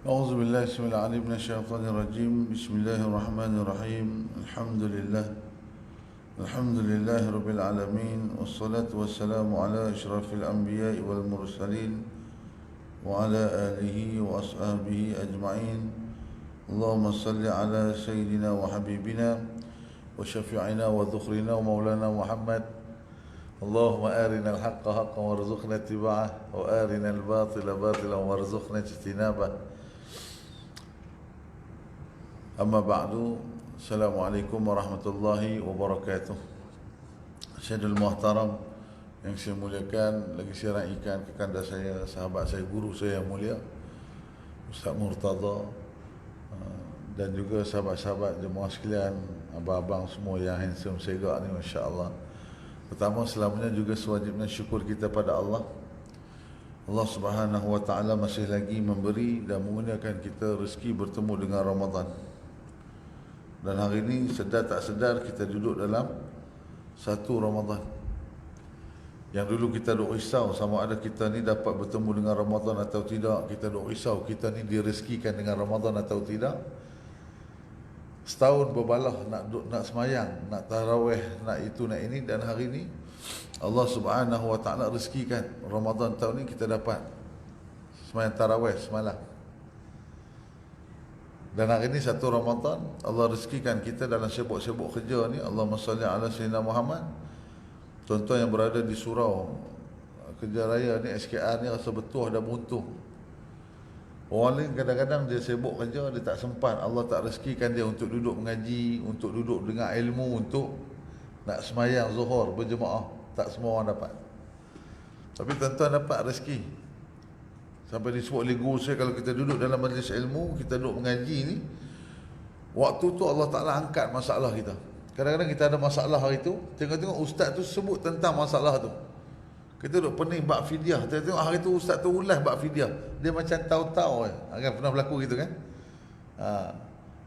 أعوذ بالله السميع العليم من الشيطان الرجيم. بسم الله الرحمن الرحيم. الحمد لله رب العالمين، والصلاة والسلام على أشرف الأنبياء والمرسلين وعلى آله وأصحابه أجمعين. اللهم صل على سيدنا وحبيبنا وشفيعنا وذخرنا ومولانا محمد. اللهم أرنا الحق حقا وارزقنا اتباعه، وأرنا الباطل باطلا وارزقنا اجتنابه. Amma ba'du. Assalamualaikum warahmatullahi wabarakatuh. Syedul Muhtaram yang saya muliakan, lagi saya raikan kekanda saya, sahabat saya, guru saya yang mulia Ustaz Murtada, dan juga sahabat-sahabat jemaah sekalian, abang-abang semua yang handsome segak ni, masya-Allah. Pertama, selamanya juga sewajibnya syukur kita pada Allah. Allah Subhanahu wa taala masih lagi memberi dan menggunakan kita rezeki bertemu dengan Ramadan. Dan hari ini sedar tak sedar kita duduk dalam satu Ramadan. Yang dulu kita duk risau sama ada kita ni dapat bertemu dengan Ramadan atau tidak. Kita duk risau kita ni direzekikan dengan Ramadan atau tidak. Setahun berbalah nak semayang, nak tarawih, nak itu nak ini, dan hari ini Allah Subhanahu wa taala rezekikan Ramadan tahun ni kita dapat semayang tarawih semalam. Dan hari ini satu Ramadan, Allah rezekikan kita dalam sibuk-sibuk kerja ni. Allahumma salli ala Sayyidina Muhammad. Tuan-tuan yang berada di surau kerja raya ni, SKR ni, rasa betul dah buntuh. Orang lain kadang-kadang dia sibuk kerja, dia tak sempat. Allah tak rezekikan dia untuk duduk mengaji, untuk duduk dengar ilmu, untuk nak semayang zuhur berjemaah. Tak semua orang dapat. Tapi tuan-tuan dapat rezeki. Sampai disebut oleh guru saya, kalau kita duduk dalam majlis ilmu, kita duduk mengaji ni, waktu tu Allah Ta'ala angkat masalah kita. Kadang-kadang kita ada masalah hari tu, tengok-tengok ustaz tu sebut tentang masalah tu. Kita duduk pening bab fidyah, tengok hari tu ustaz tu ulas bab fidyah. Dia macam tahu-tahu kan, pernah berlaku gitu kan.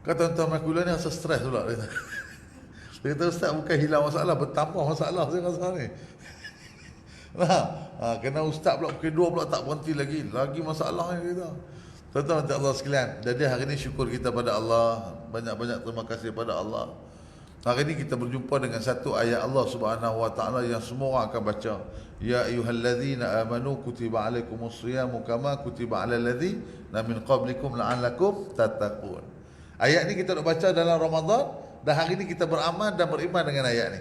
Kata tuan-tuan makulah ni rasa stres pula. Dia kata ustaz bukan hilang masalah, bertambah masalah saya rasa ni. Kena ustaz pula pukul 2 pula tak berhenti lagi masalah ni kita. Tuan-tuan Allah sekalian, jadi hari ini syukur kita pada Allah, banyak-banyak terima kasih pada Allah. Hari ini kita berjumpa dengan satu ayat Allah Subhanahu wa taala yang semua orang akan baca. Ya ayyuhallazina amanu kutiba alaikumusyiyamu kama kutiba alal ladzina min qablikum la'allakum tattaqun. Ayat ni kita nak baca dalam Ramadan, dan hari ini kita beramal dan beriman dengan ayat ni.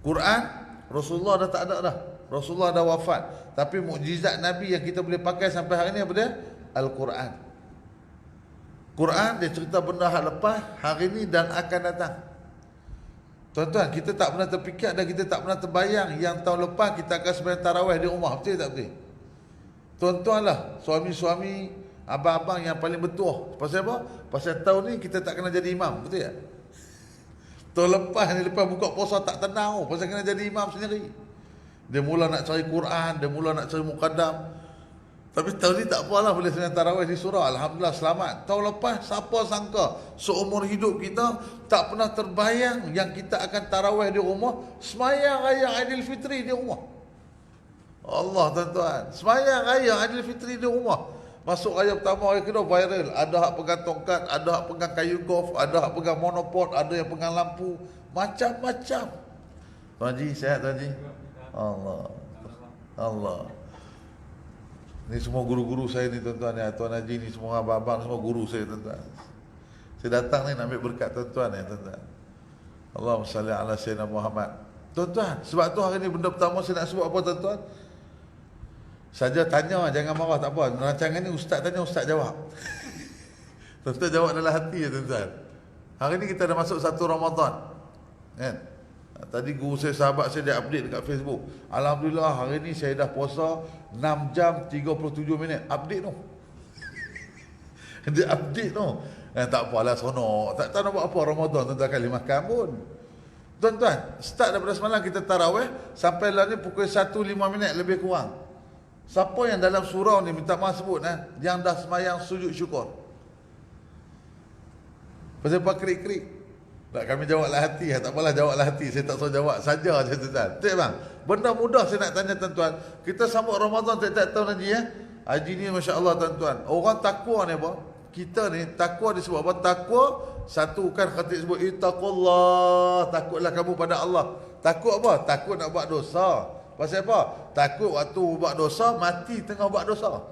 Quran Rasulullah dah tak ada dah. Rasulullah dah wafat, tapi mukjizat Nabi yang kita boleh pakai sampai hari ini apa dia? Al-Quran. Quran dia cerita benda hak lepas, hari ini dan akan datang. Tuan-tuan, kita tak pernah terfikir dan kita tak pernah terbayang yang tahun lepas kita akan sembahyang tarawih di rumah. Betul tak betul? Tuan-tuan lah, suami-suami, abang-abang yang paling betul. Pasal apa? Pasal tahun ni kita tak kena jadi imam. Betul tak? Tahun lepas ni, lepas buka puasa tak tenang, pasal kena jadi imam sendiri. Dia mula nak cari Quran, dia mula nak cari muqaddam. Tapi tahun ni tak apalah, boleh sembahyang tarawih di surau. Alhamdulillah selamat. Tahun lepas siapa sangka seumur hidup kita tak pernah terbayang yang kita akan tarawih di rumah, sembahyang raya Aidilfitri di rumah. Allah tuan-tuan, sembahyang raya Aidilfitri di rumah. Masuk raya pertama, raya kedua viral. Ada hak pegang tongkat, ada hak pegang kayu golf, ada hak pegang monopod, ada yang pegang lampu, macam-macam. Tuan Haji, sihat Tuan Haji? Allah. Ni semua guru-guru saya ni tuan-tuan ya. Tuan Haji ni semua abang-abang semua guru saya tuan-tuan. Saya datang ni nak ambil berkat tuan-tuan ya tuan-tuan. Allahumma salli ala Sayyidina Muhammad. Tuan-tuan, sebab tu hari ni benda pertama saya nak sebut apa tuan-tuan? Saja tanya, jangan marah, tak apa. Rancangan ni ustaz tanya, ustaz jawab. Tuan-tuan jawab dalam hati ya tuan-tuan. Hari ni kita dah masuk satu Ramadan. Kan? Tadi guru saya, sahabat saya, dia update dekat Facebook. Alhamdulillah hari ni saya dah puasa 6 jam 37 minit. Update tu. Dia update tu. Tak apalah sonok. Tak nak buat apa Ramadan tuan-tuan kali makan pun. Tuan-tuan, start daripada semalam kita tarawih sampai lah ni pukul 1:05 minit lebih kurang. Siapa yang dalam surau ni, minta maaf sebut yang dah semayang sujud syukur? Pasal apa krik-krik? Tak, kami jawablah hati. Tak apalah, jawablah hati. Saya tak suruh jawab saja je tuan-tuan. Betul bang? Benda mudah saya nak tanya tuan-tuan. Kita sambut Ramadan tiap-tiap tahun lagi ya. Haji ni Masya Allah tuan-tuan. Orang takwa ni apa? Kita ni takwa disebut apa? Takwa, satu kan khatib sebut ittaqullah, takutlah kamu pada Allah. Takut apa? Takut nak buat dosa. Pasal apa? Takut waktu buat dosa, mati tengah buat dosa.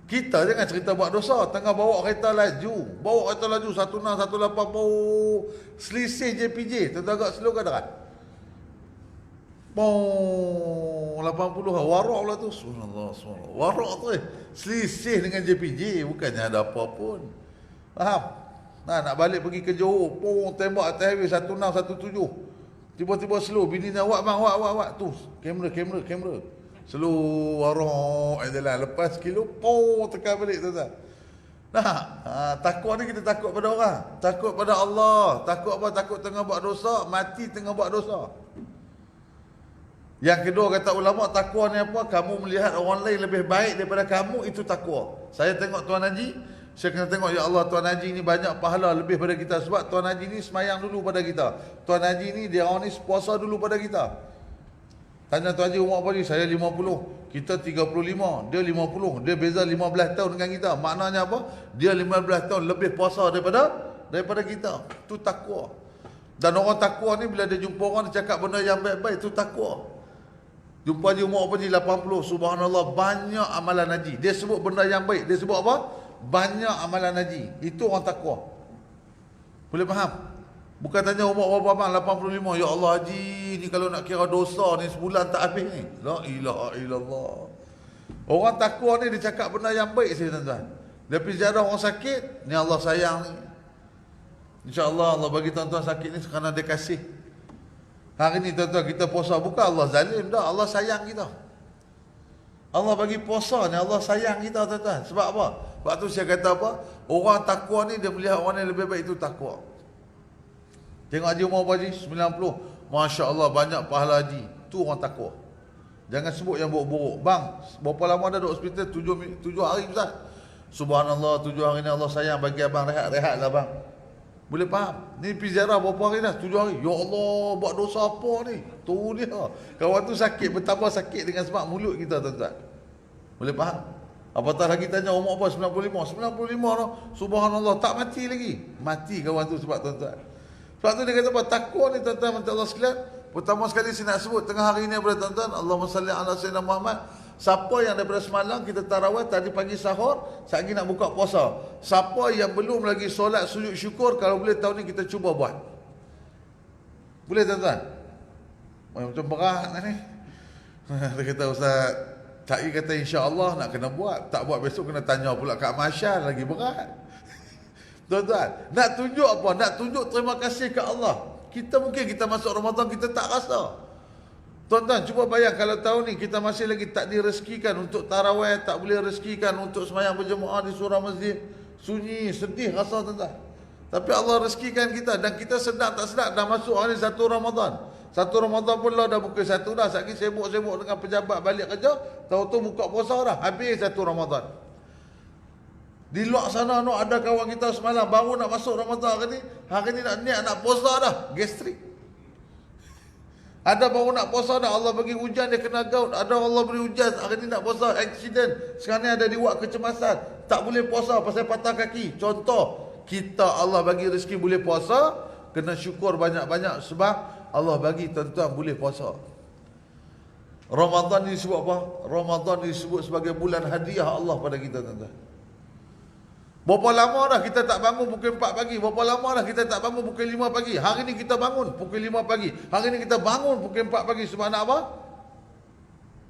Kita jangan cerita buat dosa, tengah bawa kereta laju. Bawa kereta laju 16, 18, selisih JPJ. Tuan-tuan agak slow ke tak? 80, warak pula tu. Subhanallah, subhanallah. Warak tu selisih dengan JPJ, bukannya ada apa pun. Faham? Nah, nak balik pergi ke Johor, tembak atas highway 1617. Tiba-tiba slow, bini ni awak bang, awak. Tu, kamera. Slow, warak jalan. Lepas kilo, tekan balik tuan-tuan. Nah, takut ni kita takut pada orang. Takut pada Allah. Takut apa? Takut tengah buat dosa, mati tengah buat dosa. Yang kedua kata ulama, takwa ni apa? Kamu melihat orang lain lebih baik daripada kamu, itu takwa. Saya tengok Tuan Haji, saya kena tengok, ya Allah, Tuan Haji ni banyak pahala lebih pada kita. Sebab Tuan Haji ni semayang dulu pada kita. Tuan Haji ni, dia orang ni puasa dulu pada kita. Tanya Tuan Haji umur apa ni? Saya 50. Kita 35. Dia 50. Dia beza 15 tahun dengan kita. Maknanya apa? Dia 15 tahun lebih puasa daripada kita. Itu takwa. Dan orang takwa ni bila dia jumpa orang, dia cakap benda yang baik-baik, itu takwa. Jumpa dia umur apa ni? 80. Subhanallah, banyak amalan haji. Dia sebut benda yang baik. Dia sebut apa? Banyak amalan haji. Itu orang takwa. Boleh faham? Bukan tanya umur berapa bang? 85. Ya Allah, haji ni kalau nak kira dosa ni sebulan tak habis ni. La ilaha illallah. Orang takwa ni dia cakap benda yang baik saya tuan-tuan. Dia pergi ziarah orang sakit, ni Allah sayang ni. InsyaAllah Allah bagi tuan-tuan sakit ni kerana dia kasih. Hari ni tuan-tuan kita puasa, bukan Allah zalim dah, Allah sayang kita. Allah bagi puasa ni, Allah sayang kita tuan-tuan. Sebab apa? Sebab tu saya kata apa? Orang takwa ni dia melihat orang yang lebih baik, itu takwa. Tengok haji umur apa haji? 90. Masya Allah, banyak pahala haji. Tu orang takwa. Jangan sebut yang buruk-buruk. Bang, berapa lama dah duduk hospital? 7 hari Ustaz. Subhanallah, 7 hari ni Allah sayang bagi abang rehat lah bang. Boleh faham? Ni pergi ziarah berapa hari dah? 7 hari. Ya Allah, buat dosa apa ni? Tu dia. Kawan tu sakit, bertambah sakit dengan sebab mulut kita tuan-tuan. Boleh faham? Apatah lagi tanya umur apa? 95. 95 dah. Subhanallah, tak mati lagi. Mati kawan tu sebab tuan-tuan. Sebab tu dia kata apa? Takwa ni tuan-tuan, minta Allah sekalian. Pertama sekali saya nak sebut tengah hari ni boleh tuan-tuan. Allahumma salli ala sayyidina Muhammad. Siapa yang daripada semalam kita tarawih, tadi pagi sahur, sekejap lagi nak buka puasa. Siapa yang belum lagi solat sujud syukur, kalau boleh tahun ni kita cuba buat. Boleh tuan-tuan? Macam berat ni. Dia kata Ustaz, tak kata insya-Allah nak kena buat. Tak buat besok kena tanya pula kat Masyar, lagi berat. Tuan-tuan, nak tunjuk apa? Nak tunjuk terima kasih ke Allah. Kita mungkin kita masuk Ramadan kita tak rasa. Tuan-tuan, cuba bayang kalau tahun ni kita masih lagi tak direzekikan untuk tarawih, tak boleh rezekikan untuk sembahyang berjemaah di surau masjid. Sunyi, sedih rasa tuan-tuan. Tapi Allah rezekikan kita dan kita sedar tak sedar dah masuk hari 1 Ramadan. 1 Ramadan pun dah pukul 1 dah. Sekali sibuk-sibuk dengan pejabat balik kerja, tahu-tahu buka puasa dah. Habis 1 Ramadan. Di luar sana no, ada kawan kita semalam baru nak masuk Ramadan hari ni nak niat nak puasa dah, gastrik. Ada baru nak puasa dah, Allah bagi hujan dia kena gout. Ada Allah beri hujan, hari ni nak puasa, accident. Sekarang ni ada diwak kecemasan, tak boleh puasa pasal patah kaki. Contoh, kita Allah bagi rezeki boleh puasa, kena syukur banyak-banyak sebab Allah bagi tuan-tuan boleh puasa. Ramadan ni disebut apa? Ramadan disebut sebagai bulan hadiah Allah pada kita tuan-tuan. Berapa lama dah kita tak bangun pukul 4 pagi? Berapa lama dah kita tak bangun pukul 5 pagi? Hari ni kita bangun pukul 5 pagi. Hari ni kita bangun pukul 4 pagi. Sebab nak apa?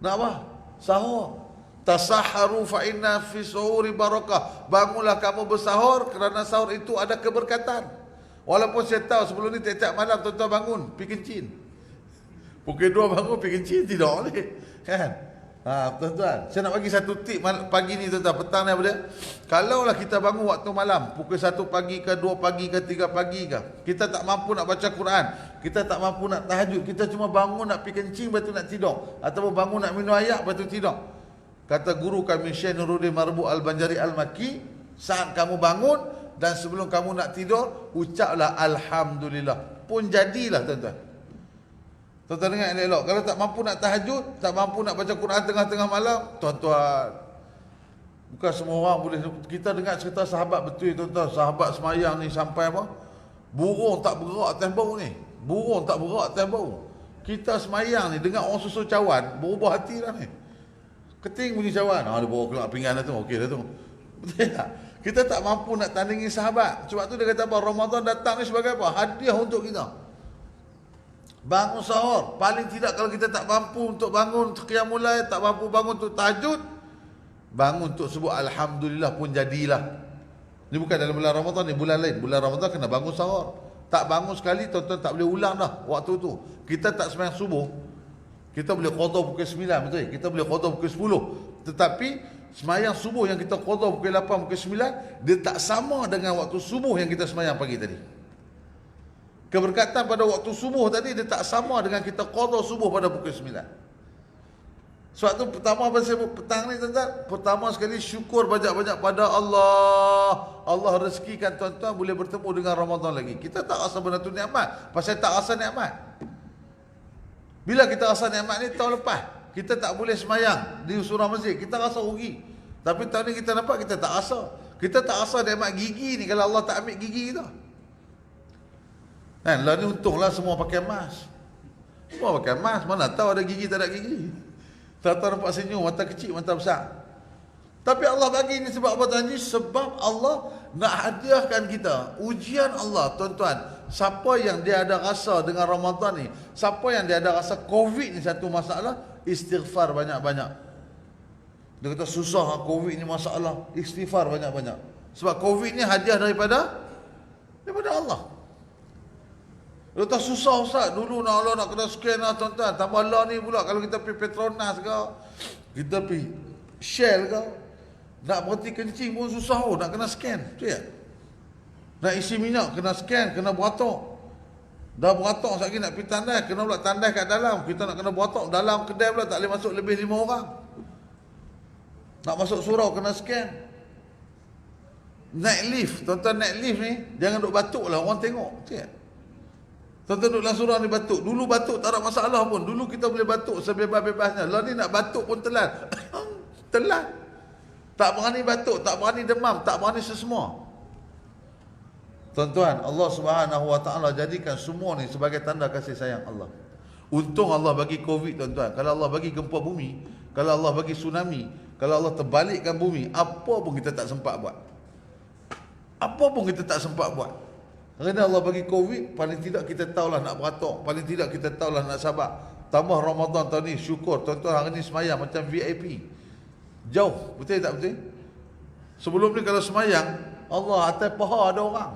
Nak apa? Sahur. Tasahharu fa inna fi suhuri barakah. Bangunlah kamu bersahur kerana sahur itu ada keberkatan. Walaupun saya tahu sebelum ni tiap-tiap malam tuan-tuan bangun pergi kencing. Pukul 2 bangun pergi kencing tidak boleh. Kan? Tuan-tuan, saya nak bagi satu tip pagi ni tuan-tuan, petang ni apa dia? Kalaulah kita bangun waktu malam, pukul 1 pagi ke 2 pagi ke 3 pagi ke, kita tak mampu nak baca Quran, kita tak mampu nak tahajud, kita cuma bangun nak pergi kencing, lepas tu nak tidur, ataupun bangun nak minum air, lepas tu tidur. Kata guru kami Syekh Nuruddin Marbu Al-Banjari Al-Makki, saat kamu bangun dan sebelum kamu nak tidur, ucaplah Alhamdulillah. Pun jadilah tuan-tuan. Tuan-tuan dengar elok-elok. Kalau tak mampu nak tahajud, tak mampu nak baca Quran tengah-tengah malam, tuan-tuan, Bukan semua orang boleh. Kita dengar cerita sahabat betul tuan-tuan. Sahabat semayang ni sampai apa? Burung tak bergerak atas bau ni. Burung tak bergerak atas bau. Kita semayang ni dengar orang susul cawan, berubah hati dah ni. Keting bunyi cawan. Dia bawa keluar pinggan dah tu. Okey dah tu. Betul tak? Kita tak mampu nak tandingi sahabat. Sebab tu dia kata apa? Ramadan datang ni sebagai apa? Hadiah untuk kita. Bangun sahur. Paling tidak kalau kita tak mampu untuk bangun qiyamul lail, tak mampu bangun untuk tahajud, bangun untuk sebut Alhamdulillah pun jadilah. Ini bukan dalam bulan Ramadan ni, bulan lain. Bulan Ramadan kena bangun sahur. Tak bangun sekali, tuan-tuan tak boleh ulang dah waktu tu. Kita tak sembahyang subuh, kita boleh qada pukul 9, betul? Kita boleh qada pukul 10. Tetapi sembahyang subuh yang kita qada pukul 8, pukul 9, dia tak sama dengan waktu subuh yang kita sembahyang pagi tadi. Keberkatan pada waktu subuh tadi dia tak sama dengan kita qada subuh pada pukul 9. Sebab tu pertama apa saya petang ni tuan-tuan, pertama sekali syukur banyak-banyak pada Allah. Allah rezekikan tuan-tuan boleh bertemu dengan Ramadan lagi. Kita tak rasa benda tu nikmat, pasal tak rasa nikmat. Bila kita rasa nikmat ni tahun lepas, kita tak boleh semayang di surau masjid, kita rasa rugi. Tapi tahun ni kita nampak kita tak rasa. Kita tak rasa nikmat gigi ni kalau Allah tak ambil gigi kita. Kan, lah ni untunglah semua pakai mask. Semua pakai mask, mana tahu ada gigi tak ada gigi. Tak-tak nampak senyum, mata kecil, mata besar. Tapi Allah bagi ni sebab apa tuan-tuan? Sebab Allah nak hadiahkan kita. Ujian Allah tuan-tuan. Siapa yang dia ada rasa dengan Ramadan ni, siapa yang dia ada rasa Covid ni satu masalah, istighfar banyak-banyak. Dia kata susah Covid ni masalah, istighfar banyak-banyak. Sebab Covid ni hadiah daripada Allah. Dia kata susah Ustaz, dulu nak kena scan lah tuan-tuan. Tambah lah ni pula kalau kita pergi Petronas ke, kita pergi Shell ke, nak berhenti kencing pun susah nak kena scan. Betul tak? Nak isi minyak kena scan, kena beratok. Dah beratok sekali nak pergi tandai, kena pula tandai kat dalam. Kita nak kena beratok dalam kedai pula, tak boleh masuk lebih 5 orang. Nak masuk surau kena scan. Naik lift, tuan-tuan naik lift ni jangan duk batuk lah, orang tengok. Betul tak? Tuan-tuan duduk dalam surau ni batuk. Dulu batuk tak ada masalah pun. Dulu kita boleh batuk sebebas-bebasnya. Lah ni nak batuk pun telan. Telan. Tak berani batuk, tak berani demam, tak berani sesemua. Tuan-tuan, Allah Subhanahu Wa Taala jadikan semua ni sebagai tanda kasih sayang Allah. Untung Allah bagi Covid tuan-tuan. Kalau Allah bagi gempa bumi, kalau Allah bagi tsunami, kalau Allah terbalikkan bumi, apa pun kita tak sempat buat. Apa pun kita tak sempat buat. Kerana Allah bagi Covid, paling tidak kita tahulah nak beratok, paling tidak kita tahulah nak sabar. Tambah Ramadan tahun ni, syukur tuan-tuan hari ni semayang macam VIP. Jauh, betul tak betul? Sebelum ni kalau semayang, Allah atas paha ada orang.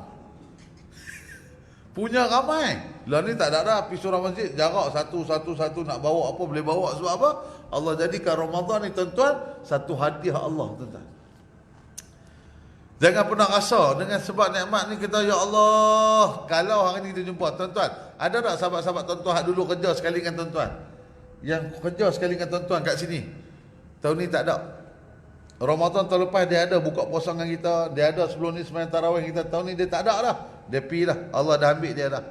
Punya ramai. Lah ni tak ada dah, pergi surau masjid, jarak satu nak bawa apa boleh bawa. Sebab apa? Allah jadikan Ramadan ni tuan-tuan satu hadiah Allah tuan-tuan. Jangan pernah rasa dengan sebab nikmat ni kita, ya Allah, kalau hari ni kita jumpa tuan-tuan, ada tak sahabat-sahabat tuan-tuan dulu kerja sekali dengan tuan-tuan? Yang kerja sekali dengan tuan-tuan kat sini. Tahun ni tak ada. Ramadan tahun lepas dia ada buka puasa dengan kita, dia ada sebelum ni sembahyang tarawih kita. Tahun ni dia tak ada dah. Dia pergi dah. Allah dah ambil dia dah.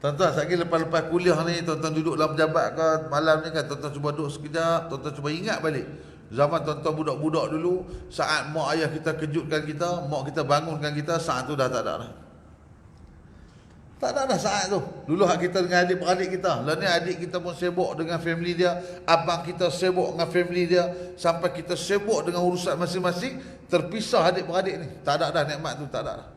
Tuan-tuan, sekali lepas-lepas kuliah ni, tuan-tuan duduk dalam pejabat ke, malam ni kan, tuan-tuan cuba duduk sekejap, tuan-tuan cuba ingat balik. Zaman tuan-tuan budak-budak dulu, saat mak ayah kita kejutkan kita, mak kita bangunkan kita, saat tu dah tak ada dah. Tak ada dah saat tu. Dulu hak kita dengan adik-beradik kita. Lah ni adik kita pun sibuk dengan family dia, abang kita sibuk dengan family dia, sampai kita sibuk dengan urusan masing-masing, terpisah adik-beradik ni. Tak ada dah nikmat tu, tak ada dah.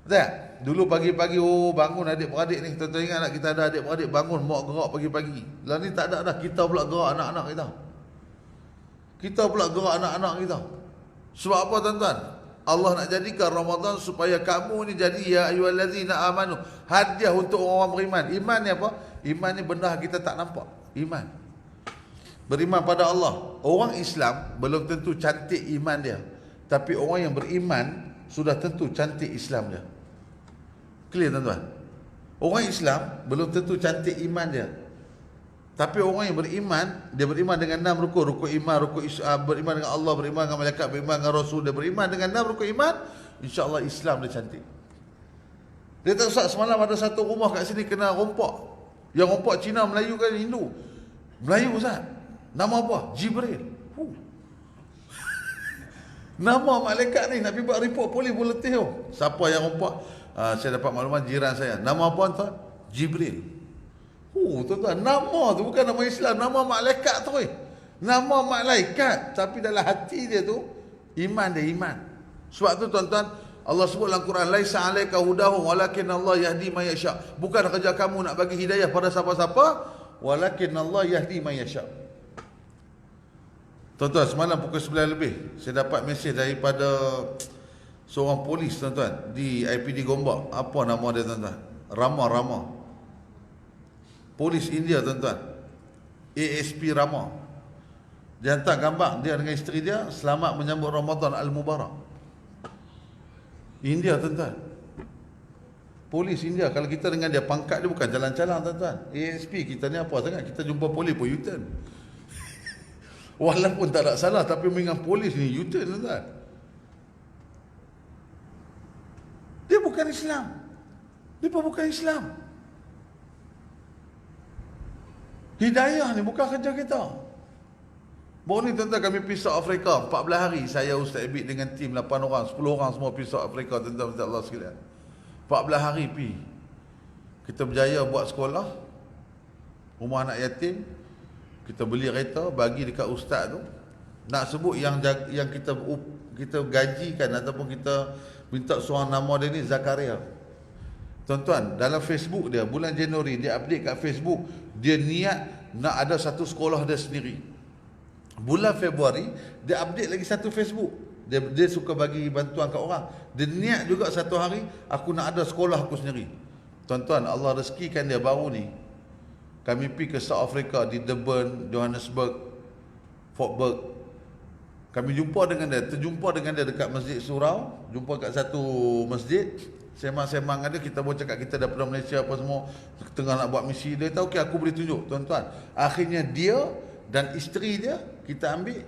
Betul tak? Dulu pagi-pagi bangun adik-beradik ni, tuan-tuan ingat tak kita ada adik-beradik bangun mak gerak pagi-pagi. Lah ni tak ada dah, kita pula gerak anak-anak kita. Kita pula gerak anak-anak kita. Sebab apa tuan-tuan? Allah nak jadikan Ramadan supaya kamu ni jadi ya ayyuhallazina amanu, hadiah untuk orang beriman. Iman ni apa? Iman ni benda kita tak nampak. Iman. Beriman pada Allah. Orang Islam belum tentu cantik iman dia. Tapi orang yang beriman sudah tentu cantik Islam dia. Clear tuan-tuan? Orang Islam belum tentu cantik iman dia. Tapi orang yang beriman, dia beriman dengan 6 rukun. Rukun iman, beriman dengan Allah, beriman dengan malaikat, beriman dengan Rasul. Dia beriman dengan 6 rukun iman, insya-Allah Islam dia cantik. Dia tak Ustaz, semalam ada satu rumah kat sini kena rompak. Yang rompak Cina, Melayu kan Hindu? Melayu Ustaz. Nama apa? Jibril. Nama malaikat ni, Nabi buat report polis buletin tu. Siapa yang rompak? Saya dapat maklumat jiran saya. Nama apa tuan? Jibril. Tuan-tuan, nama tu bukan nama Islam, nama malaikat tu. Nama malaikat, tapi dalam hati dia tu iman dia iman. Sebab tu tuan-tuan, Allah sebut dalam Quran, laisa alaika hudahum walakin Allah yahdi man yasha. Bukan kerja kamu nak bagi hidayah pada siapa-siapa, walakin Allah yahdi man yasha. Tuan-tuan, semalam pukul 9 lebih saya dapat mesej daripada seorang polis tuan-tuan di IPD Gombak. Apa nama dia tuan-tuan? Rama. Polis India tuan-tuan, ASP Rama. Dia hantar gambar dia dengan isteri dia selamat menyambut Ramadan Al-Mubarak. India tuan-tuan, polis India. Kalau kita dengan dia, pangkat dia bukan jalan-jalan tuan-tuan. ASP kita ni apa sangat, kita jumpa polis pun U-turn. Walaupun tak ada salah, tapi dengan polis ni U-turn tuan-tuan. Dia bukan Islam. Dia pun bukan Islam. Hidayah ni bukan kerja kita. Baru ni tuan-tuan kami pergi South Africa 14 hari. Saya, Ustaz Ebit dengan tim 8 orang, 10 orang semua pergi South Africa tuan-tuan, Allah sekalian. 14 hari pergi. Kita berjaya buat sekolah, rumah anak yatim. Kita beli kereta, bagi dekat ustaz tu. Nak sebut yang kita gajikan ataupun kita minta seorang nama dia ni Zakaria. Tuan-tuan, dalam Facebook dia bulan Januari dia update kat Facebook, dia niat nak ada satu sekolah dia sendiri. Bulan Februari dia update lagi satu Facebook. Dia suka bagi bantuan kat orang. Dia niat juga satu hari, aku nak ada sekolah aku sendiri. Tuan-tuan, Allah rezekikan dia baru ni. Kami pergi ke South Africa di Durban, Johannesburg, Fort Berg. Kami terjumpa dengan dia dekat Masjid Surau. Jumpa kat satu masjid. Semang-semang ada, kita boleh cakap kita daripada Malaysia apa semua, tengah nak buat misi. Dia tahu, okay, aku boleh tunjuk. Tuan-tuan, akhirnya dia dan isteri dia kita ambil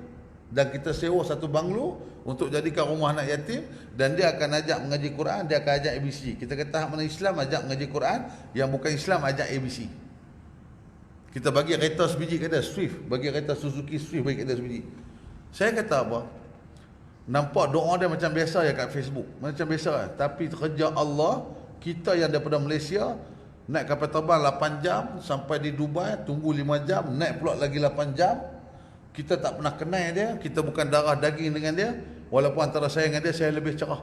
dan kita sewa satu banglo untuk jadikan rumah anak yatim. Dan dia akan ajak mengaji Quran, dia akan ajak ABC. Kita kata hak mana Islam ajak mengaji Quran, yang bukan Islam ajak ABC. Kita bagi kereta sebiji kat dia, Swift. Bagi kereta Suzuki Swift, bagi kat dia sebiji. Saya kata apa? Nampak doa dia macam biasa ya kat Facebook, macam biasa. Tapi kerja Allah, kita yang daripada Malaysia naik kapal terbang 8 jam sampai di Dubai, tunggu 5 jam, naik pula lagi 8 jam. Kita tak pernah kenal dia, kita bukan darah daging dengan dia. Walaupun antara saya dengan dia, saya lebih cerah.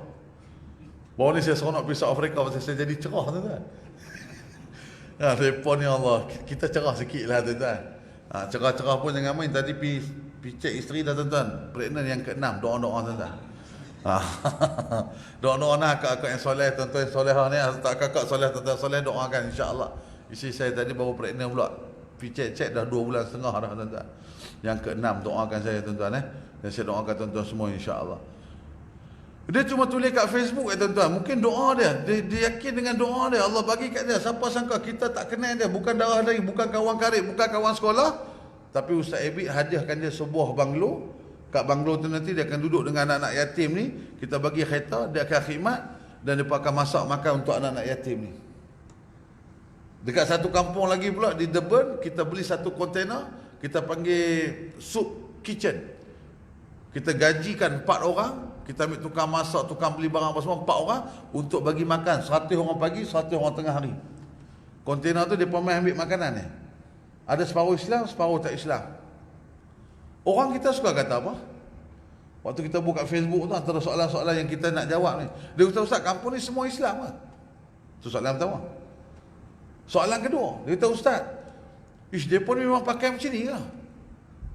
Baru ni saya seronok pergi South Africa, pasal saya jadi cerah tuan-tuan. Repot ni Allah, kita cerah sikit lah tuan-tuan. Cerah-cerah pun jangan main. Tadi pergi cek isteri dah tuan-tuan, pregnant yang ke-6, doa-doa tuan-tuan. Doa-doa nak kakak yang soleh, tuan-tuan yang solehah ni, tak kakak soleh, tuan-tuan soleh, doakan insya-Allah. Isteri saya tadi baru pregnant pula. Pergi cek dah 2 bulan setengah dah tuan-tuan. Yang ke-6, doakan saya tuan-tuan dan saya doakan tuan-tuan semua insya-Allah. Dia cuma tulis kat Facebook tuan-tuan, mungkin doa dia yakin dengan doa dia, Allah bagi kat dia. Siapa sangka kita tak kenal dia, bukan darah daging, bukan kawan karib, bukan kawan sekolah. Tapi Ustaz Ebit hadiahkan dia sebuah banglo. Kat banglo tu nanti dia akan duduk dengan anak-anak yatim ni. Kita bagi kereta, dia akan khidmat dan dia akan masak makan untuk anak-anak yatim ni. Dekat satu kampung lagi pula di Durban, kita beli satu kontainer, kita panggil soup kitchen. Kita gajikan 4 orang, kita ambil tukang masak, tukang beli barang apa semua, 4 orang untuk bagi makan. 100 orang pagi, 100 orang tengah hari. Kontainer tu dia pemain ambil makanan ni. Ada separuh Islam, separuh tak Islam. Orang kita suka kata apa? Waktu kita buka Facebook tu, antara soalan-soalan yang kita nak jawab ni, dia kata, Ustaz, kampung ni semua Islam ke? Itu soalan pertama. Soalan kedua, dia kata, Ustaz, dia pun memang pakai macam ni ke?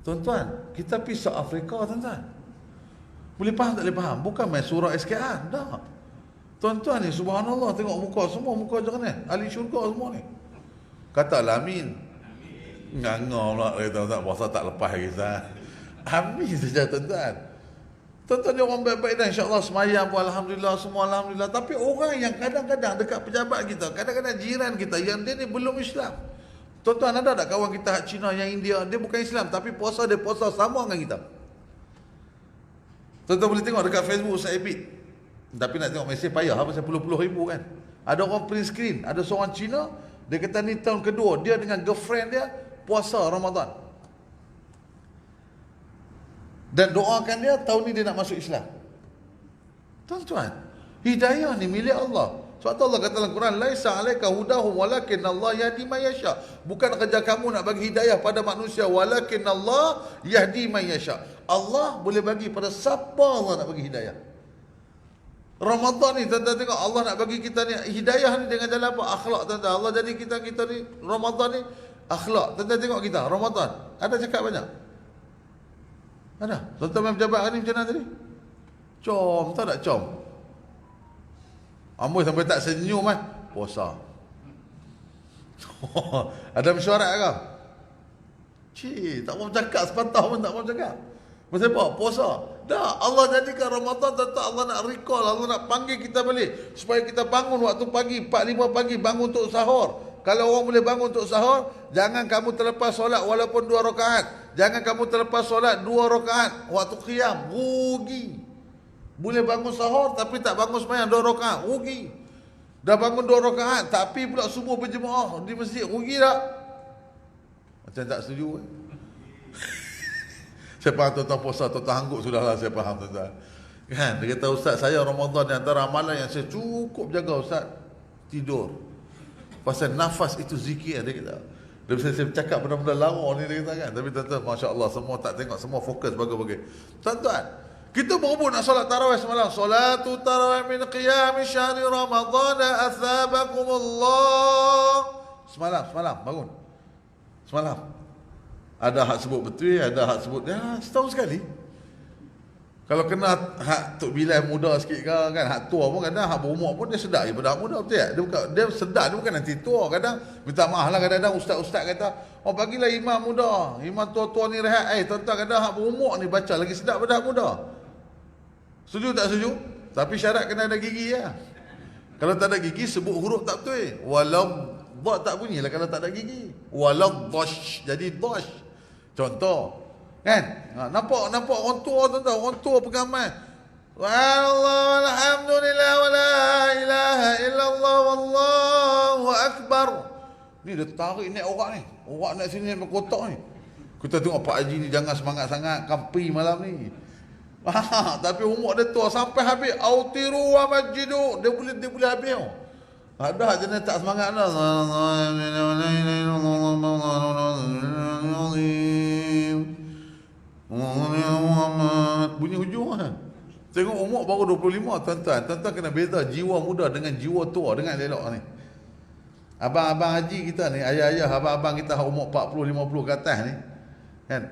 Tuan-tuan, kita pergi South Africa tuan-tuan. Boleh faham tak boleh faham? Bukan main surah SKR, dah. Tuan-tuan ni, subhanallah, tengok muka semua, muka jernih, ahli syurga semua ni. Katalah amin. Ngangau pula kata, puasa tak lepas kita. Amin saja tuan-tuan. Tuan-tuan dia orang baik-baik dah, insya-Allah semayang pun alhamdulillah, semua alhamdulillah. Tapi orang yang kadang-kadang dekat pejabat kita, kadang-kadang jiran kita yang dia ni belum Islam. Tuan-tuan, ada tak kawan kita hak Cina yang India, dia bukan Islam tapi puasa dia puasa sama dengan kita. Tuan-tuan boleh tengok dekat Facebook Ustaz Ebit. Tapi nak tengok mesej payah pasal puluh-puluh ribu kan. Ada orang print screen, ada seorang Cina, dia kata ni tahun kedua dia dengan girlfriend dia puasa Ramadan. Dan doakan dia tahun ni dia nak masuk Islam. Tuan-tuan, hidayah ni milik Allah. Sebab tu Allah kata dalam Quran, laisa 'alaika hudahum walakin Allah yahdi man yasha. Bukan kerja kamu nak bagi hidayah pada manusia, walakin Allah yahdi man yasha. Allah boleh bagi pada siapa Allah nak bagi hidayah. Ramadan ni tuan-tuan tengok, Allah nak bagi kita ni hidayah ni dengan jalan apa? Akhlak tuan-tuan. Allah jadi kita ni Ramadan ni akhlak. Tuan-tuan tengok kita Ramadan. Ada cakap banyak? Ada. Tuan-tuan pejabat hari ni macam mana tadi? Com, tahu tak com? Amboi sampai tak senyum puasa. Ada mesyuarat ke? Cik, tak mau cakap sepatah pun tak mau cakap. Pasal apa? Puasa. Dah, Allah jadikan Ramadan tetap Allah nak recall, Allah nak panggil kita balik supaya kita bangun waktu pagi, 4-5 pagi bangun untuk sahur. Kalau orang boleh bangun untuk sahur, jangan kamu terlepas solat walaupun 2 rakaat. Jangan kamu terlepas solat 2 rakaat waktu qiyam, rugi. Boleh bangun sahur tapi tak bangun sembahyang 2 rakaat, rugi. Dah bangun 2 rakaat tapi pula subuh berjemaah di masjid, rugi tak? Macam tak setuju. Saya faham tuan-tuan puasa, tuan-tuan hangguk sudahlah, saya faham tuan-tuan. Kan, dia kata, Ustaz, saya Ramadan ni antara amalan yang saya cukup jaga, Ustaz, tidur. Pasal nafas itu zikir, dia kata. Dia bisa saya cakap benda-benda lawa ni, dia kata kan. Tapi tuan-tuan, Masya Allah, semua tak tengok, semua fokus bagus-bagus. Tuan-tuan, kita berebut nak solat tarawih semalam. Solatu tarawih min qiyami syahri Ramadana athabakumullah. Semalam, bangun. Semalam. Ada hak sebut betul, ada hak sebut setahun sekali. Kalau kena hak Tok Bilal muda sikit ke, kan, hak tua pun kadang hak berumur pun dia sedar daripada hak muda, betul tak? Dia sedar, dia bukan nanti tua. Kadang minta maaf lah, kadang-kadang ustaz-ustaz kata, oh bagilah imam muda, imam tua-tua ni rehat. Tuan-tuan, kadang hak berumur ni baca lagi sedap pada hak muda. Setuju tak setuju? Tapi syarat kena ada gigi ya. Kalau tak ada gigi sebut huruf tak betul. Walau dha tak bunyilah kalau tak ada gigi. Walau dhash jadi dhash. Contoh, kan? Nampak orang tua tuan-tuan, orang tua pegangan. Alhamdulillah wa la ilaha illallah wallahu akbar. Ni dia tarik naik orang ni. Orang naik sini naik kotak ni. Kita tengok Pak Haji ni jangan semangat sangat kampi malam ni. Tapi umur dia tua sampai habis autiru wa majidu. Dia boleh habis. Ada jenis tak semangat dah. Bunyi hujung lah. Tengok umur baru 25 tuan-tuan. Tuan-tuan kena beza jiwa muda dengan jiwa tua dengan elok ni. Abang-abang haji kita ni, ayah-ayah abang-abang kita umur 40-50 ke atas ni, kan,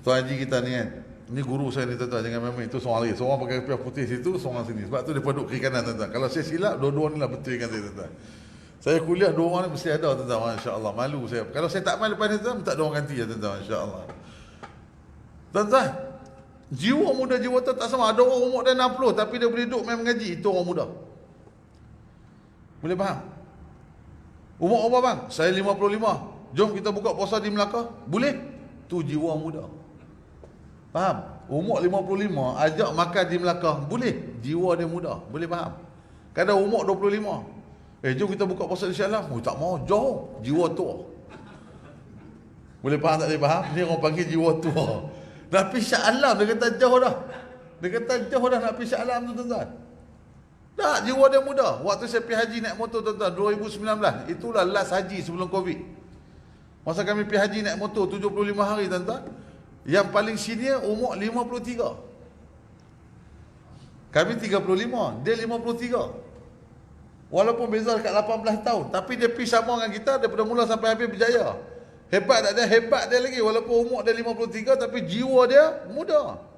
tuan haji kita ni kan, ni guru saya ni tuan-tuan, jangan memang itu seorang lagi. Seorang pakai kopiah putih situ, seorang sini. Sebab tu dia duduk kiri kanan tuan-tuan. Kalau saya silap, dua-dua ni lah betulkan saya tuan-tuan. Saya kuliah 2 orang ni mesti ada tuan-tuan, masya-Allah. Malu saya. Kalau saya tak malu lepas ni tuan, minta 2 orang ganti ya tuan-tuan, masya-Allah. Tuan-tuan, jiwa muda jiwa tu tak sama. Ada orang umur dia 60 tapi dia boleh duduk main mengaji, itu orang muda. Boleh faham? Umur apa bang? Saya 55. Jom kita buka puasa di Melaka. Boleh? Tu jiwa muda. Faham? Umur 55 ajak makan di Melaka. Boleh? Jiwa dia muda. Boleh faham? Kadang umur 25. Jom kita buka puasa di Shah Alam. Tak mau, jauh. Jiwa tua. Boleh faham tak boleh faham? Ni orang panggil jiwa tua. Nak pergi Shah Alam, dia kata jauh dah. Dia kata jauh dah nak pergi Shah Alam tu tuan-tuan. Tak, jiwa dia muda. Waktu saya pergi haji naik motor tuan-tuan, 2019. Itulah last haji sebelum Covid. Masa kami pergi haji naik motor 75 hari tuan-tuan. Yang paling senior umur 53. Kami 35, dia 53. Walaupun beza dekat 18 tahun, tapi dia pergi sama dengan kita daripada mula sampai habis berjaya. Hebat tak dia? Hebat dia lagi. Walaupun umur dia 53 tapi jiwa dia muda.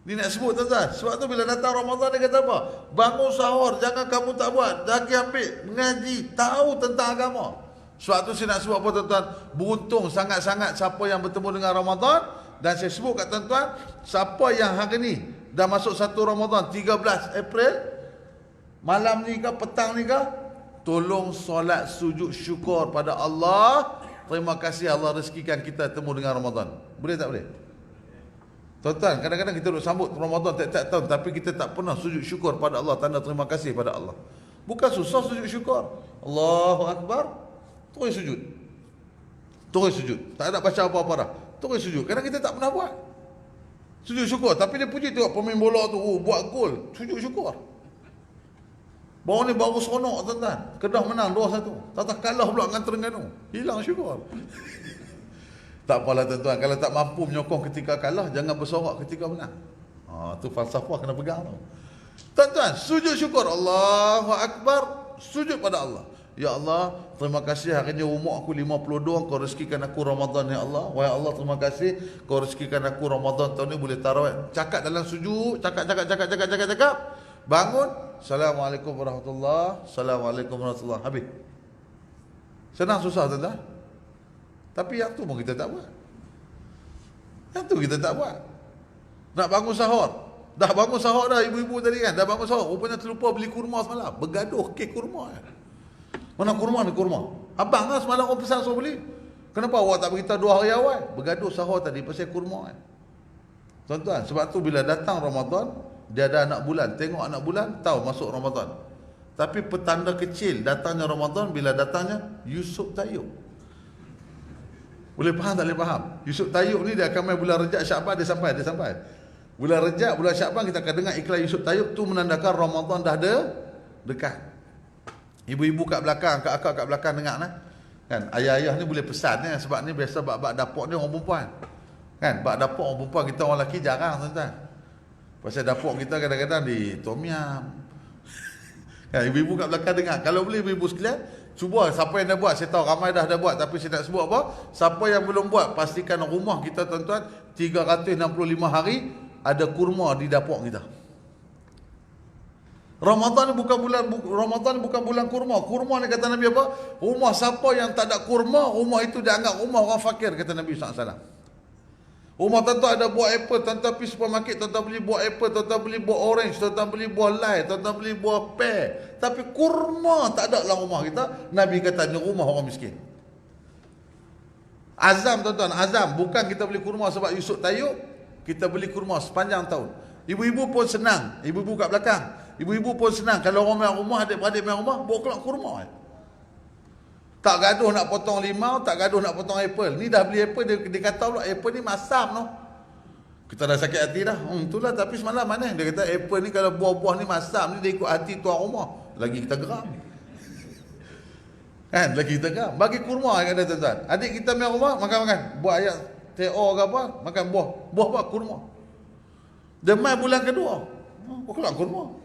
Ni nak sebut tuan-tuan. Sebab tu bila datang Ramadan dia kata apa? Bangun sahur, jangan kamu tak buat. Daki ambil, mengaji, tahu tentang agama. Sebab tu saya nak sebut apa tuan-tuan? Beruntung sangat-sangat siapa yang bertemu dengan Ramadan. Dan saya sebut kat tuan-tuan, siapa yang hari ni dah masuk 1 Ramadan 13 April, malam ni ke petang ni ke, tolong solat sujud syukur pada Allah. Terima kasih Allah rezekikan kita temu dengan Ramadan. Boleh tak boleh? Tuan-tuan, kadang-kadang kita duduk sambut Ramadan tiap-tiap tahun tapi kita tak pernah sujud syukur pada Allah, tanda terima kasih pada Allah. Bukan susah sujud syukur. Allahu Akbar, terus sujud. Terus sujud. Tak ada baca apa-apa dah. Terus sujud. Kadang kita tak pernah buat. Sujud syukur. Tapi dia puji tengok pemain bola tu, buat gol. Sujud syukur. Baru ni baru seronok tuan-tuan. Kedah menang 2-1. Tak kalah pula dengan Terengganu. Hilang syukur. Tak apalah tuan-tuan. Kalau tak mampu menyokong ketika kalah, jangan bersorak ketika menang. Tu falsafah kena pegang tu. Tuan-tuan, sujud syukur. Allahu Akbar. Sujud pada Allah. Ya Allah, terima kasih hari ni umur aku 52, kau rezekikan aku Ramadan ya Allah. Wahai Allah, terima kasih kau rezekikan aku Ramadan tahun ni boleh tarawih. Cakap dalam sujud, cakap. Bangun, Assalamualaikum warahmatullahi, Assalamualaikum warahmatullahi. Habis. Senang susah tuan-tuan. Tapi yang tu pun kita tak buat. Nak bangun sahur. Dah bangun sahur dah ibu-ibu tadi kan. Dah bangun sahur. Rupanya terlupa beli kurma semalam. Bergaduh kek kurma. Mana kurma ni kurma? Abang lah semalam orang pesan suruh beli. Kenapa awak tak beritahu 2 hari awal? Bergaduh sahur tadi pasal kurma kan. Tuan-tuan, sebab tu bila datang Ramadan, dia ada anak bulan. Tengok anak bulan, tahu masuk Ramadan. Tapi petanda kecil datangnya Ramadan bila datangnya Yusuf Tayyub. Boleh faham tak boleh faham? Yusuf Tayyub ni dia akan main bulan Rejab Syaban, dia sampai. Bulan Rejab, bulan Syaban kita akan dengar iklan Yusuf Tayyub tu menandakan Ramadan dah ada dekat. Ibu-ibu kat belakang, kakak kat belakang dengar nah. Kan ayah-ayah ni boleh pesan ni sebab ni biasa bab dapur ni orang perempuan. Kan bab dapur orang perempuan, kita orang lelaki jarang tuan-tuan. Pasal dapur kita kadang-kadang di tom yam. Kan ibu-ibu kat belakang dengar. Kalau boleh ibu-ibu sekalian, cuba siapa yang dah buat, saya tahu ramai dah buat tapi saya nak sebut apa? Siapa yang belum buat, pastikan rumah kita tuan-tuan 365 hari ada kurma di dapur kita. Ramadan ni bukan bulan kurma. Kurma ni kata Nabi apa? Rumah siapa yang tak ada kurma, rumah itu dianggap rumah orang fakir, kata Nabi SAW. Rumah tuan-tuan ada buah apple, tuan-tuan pergi supermarket, tuan-tuan beli buah apple, tuan-tuan beli buah orange, tuan-tuan beli buah lime, tuan-tuan beli buah pear. Tapi kurma tak ada dalam rumah kita. Nabi kata ni rumah orang miskin. Azam tuan-tuan, azam. Bukan kita beli kurma sebab Yusuf Tayyub, kita beli kurma sepanjang tahun. Ibu-ibu pun senang, ibu-ibu kat belakang. Ibu-ibu pun senang. Kalau orang main rumah, adik-beradik main rumah, bawa keluar kurma. Tak gaduh nak potong limau, tak gaduh nak potong apple. Ni dah beli apple, dia kata pula apple ni masam no. Kita dah sakit hati dah. Itulah, tapi semalam mana? Dia kata apple ni kalau buah-buah ni masam ni, dia ikut hati tuan rumah. Lagi kita geram. Kan? Lagi kita geram. Bagi kurma kata tuan-tuan. Adik kita main rumah, makan-makan. Buat ayat TO ke apa, makan buah. Buah apa? Kurma. Dia main bulan kedua. Keluar kurma.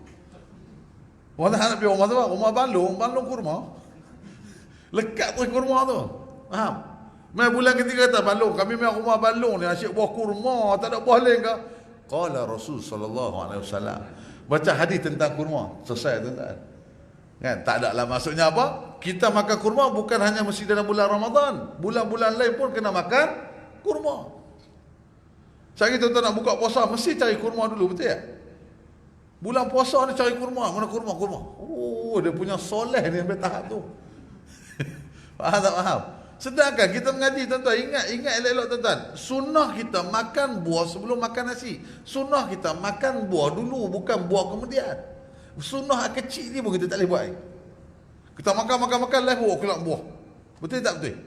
Orang nak pergi rumah tu, rumah balung kurma. Lekat terus kurma tu. Faham? Main bulan ketiga kata balung, kami main rumah balung ni asyik buah kurma, tak ada buah lain ke? Qala Rasul sallallahu alaihi wasallam. Baca hadis tentang kurma, selesai tuan-tuan. Kan? Tak ada lah maksudnya apa? Kita makan kurma bukan hanya mesti dalam bulan Ramadan. Bulan-bulan lain pun kena makan kurma. Cari tuan-tuan nak buka puasa mesti cari kurma dulu, betul tak? Bulan puasa ni cari kurma, mana kurma? Oh, dia punya soleh ni sampai tahap tu. Faham tak faham? Sedangkan kita mengaji tuan-tuan, ingat elok-elok tuan-tuan. Sunnah kita makan buah sebelum makan nasi. Sunnah kita makan buah dulu, bukan buah kemudian. Sunnah kecil ni pun kita tak boleh buat. Kita makan, last pun keluar buah. Betul tak betul?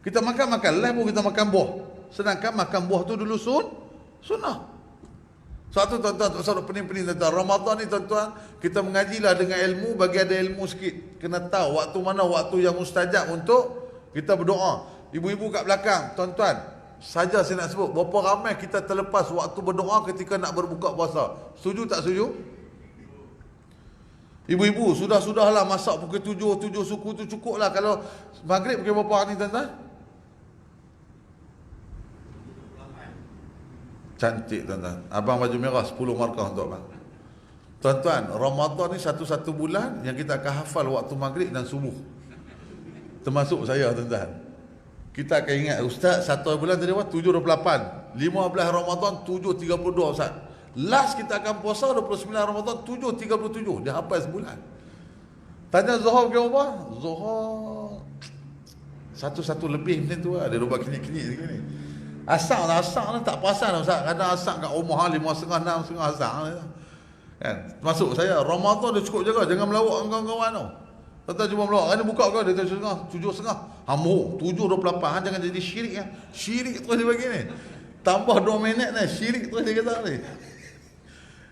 Kita makan, last pun kita makan buah. Sedangkan makan buah tu dulu sunnah. Satu tuan-tuan, satu pening-pening tuan-tuan. Ramadan ni tuan-tuan, kita mengajilah dengan ilmu, bagi ada ilmu sikit. Kena tahu waktu mana waktu yang mustajab untuk kita berdoa. Ibu-ibu kat belakang, tuan-tuan, saja saya nak sebut, berapa ramai kita terlepas waktu berdoa ketika nak berbuka puasa. Setuju tak setuju? Ibu-ibu, sudah-sudahlah masak pukul 7 suku tu cukup lah. Kalau maghrib pukul berapa ni tuan-tuan? Cantik tuan-tuan. Abang baju merah 10 markah untuk abang. Tuan-tuan, Ramadan ni satu-satu bulan yang kita akan hafal waktu maghrib dan subuh. Termasuk saya tuan-tuan. Kita akan ingat ustaz satu bulan tadi apa? 7.28. 15 Ramadan 7.32 ustaz. Last kita akan puasa 29 Ramadan 7.37. Dia hafal sebulan. Tanya Zuhur ke apa? Zuhur satu lebih macam tu lah. Dia lupa kenyik-kenyik segini. Asak ni tak perasan ustaz. Kadang asak kat rumah 5.30, 6.30 asak ni. Kan? Masuk saya Ramadan dia cukup jaga, jangan melawak dengan kawan-kawan tau. Tuan-tuan cuma melawak. Hari ni buka kau dia 7.30. Hamu 7.28. Jangan jadi syirik ya. Syirik terus dia bagi ni. Tambah 2 minit ni, syirik terus dia kata ni.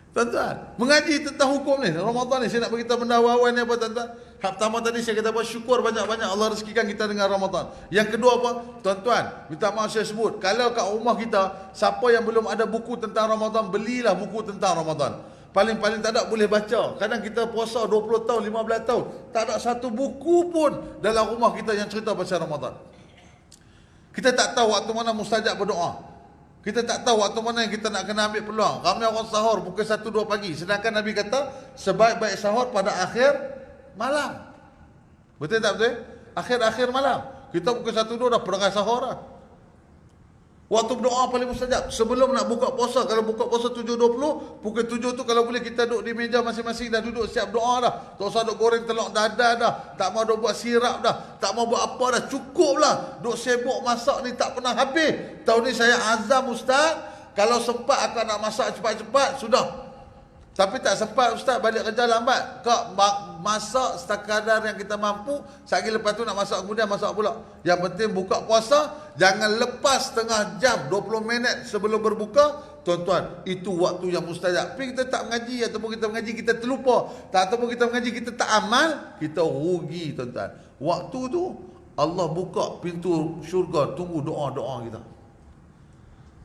Tuan-tuan, mengaji tentang hukum ni, Ramadan ni saya nak beritahu benda awal ni apa tuan-tuan? Hak pertama tadi saya kata apa? Syukur banyak-banyak Allah rezekikan kita dengan Ramadan. Yang kedua apa? Tuan-tuan, minta maaf saya sebut, kalau kat rumah kita, siapa yang belum ada buku tentang Ramadan, belilah buku tentang Ramadan. Paling-paling tak ada boleh baca. Kadang kita puasa 20 tahun, 15 tahun, tak ada satu buku pun dalam rumah kita yang cerita pasal Ramadan. Kita tak tahu waktu mana mustajab berdoa. Kita tak tahu waktu mana yang kita nak kena ambil peluang. Ramai orang sahur pukul 1-2 pagi. Sedangkan Nabi kata, sebaik-baik sahur pada akhir malam. Betul tak betul? Akhir-akhir malam. Kita pukul 1-2 dah perangai sahur dah. Waktu berdoa paling mustajab. Sebelum nak buka puasa, kalau buka puasa 7.20, pukul 7 tu kalau boleh kita duduk di meja masing-masing dah duduk siap doa dah. Tak usah duk goreng telur dadar dah. Tak mau duk buat sirap dah. Tak mau buat apa dah. Cukup lah. Duk sibuk masak ni tak pernah habis. Tahun ni saya azam ustaz. Kalau sempat akan nak masak cepat-cepat, sudah. Tapi tak sempat ustaz, balik kerja lambat. Kak masak sekadar yang kita mampu. Sekali lepas tu nak masak, kemudian masak pula. Yang penting buka puasa, jangan lepas setengah jam, 20 minit sebelum berbuka. Tuan-tuan, itu waktu yang mustajab. Tapi kita tak mengaji, ataupun kita mengaji kita terlupa, ataupun kita mengaji kita tak amal, kita rugi tuan-tuan. Waktu tu Allah buka pintu syurga, tunggu doa-doa kita.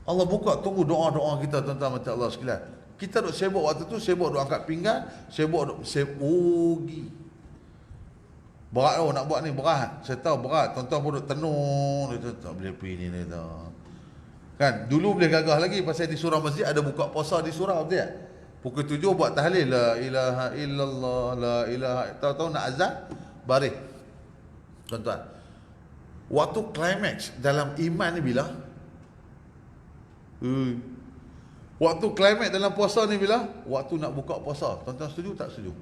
Allah buka, tunggu doa-doa kita tuan-tuan macam Allah sekalian. Kita duk sibuk waktu tu, sibuk duk angkat pinggan, sibuk rugi. Berat tau nak buat ni, berat. Saya tahu berat. Tuan-tuan pun duk tenung, dia tak boleh pergi ni dia. Kan, dulu boleh gagah lagi pasal di surau masjid ada buka puasa di surau, betul tak? Pukul 7 buat tahlil, la ilaha illallah, la ilaha, tahu-tahu nak azan, baris. Tuan-tuan, waktu climax dalam iman ni bila? Waktu climax dalam puasa ni bila? Waktu nak buka puasa. Tuan-tuan setuju tak setuju?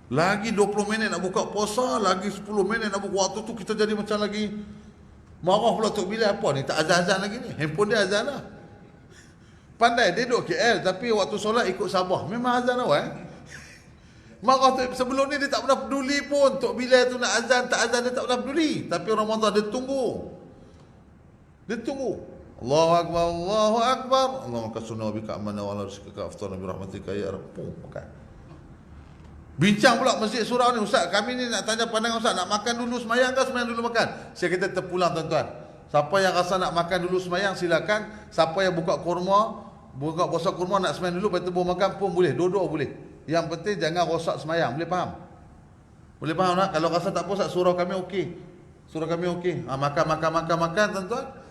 Lagi 20 minit nak buka puasa, lagi 10 minit nak buka. Waktu tu kita jadi macam lagi marah pula Tok Bilal, apa ni? Tak azan-azan lagi ni. Handphone dia azan lah. Pandai dia duduk KL tapi waktu solat ikut Sabah. Memang azan awal. Marah tu, sebelum ni dia tak pernah peduli pun. Tok Bilal tu nak azan, tak azan dia tak pernah peduli. Tapi Ramadan dia tunggu. Dia tunggu. Allahu Akbar, Allahu Akbar. Allahumma kasuna bika amana wa ala rizqika aftarna bi rahmatika ya Rabb. Makan. Bincang pula masjid surau ni, ustaz, kami ni nak tanya pandangan ustaz, nak makan dulu semayang ke semayang dulu makan? Saya kata terpulang tuan-tuan. Siapa yang rasa nak makan dulu semayang silakan. Siapa yang buka kurma, buka puasa kurma nak semayang dulu lepas tu baru makan pun boleh. Dua-dua boleh. Yang penting jangan rosak semayang. Boleh faham? Boleh faham tak? Kalau rasa tak apa ustaz, surau kami okey. Surau kami okey. Makan tuan-tuan.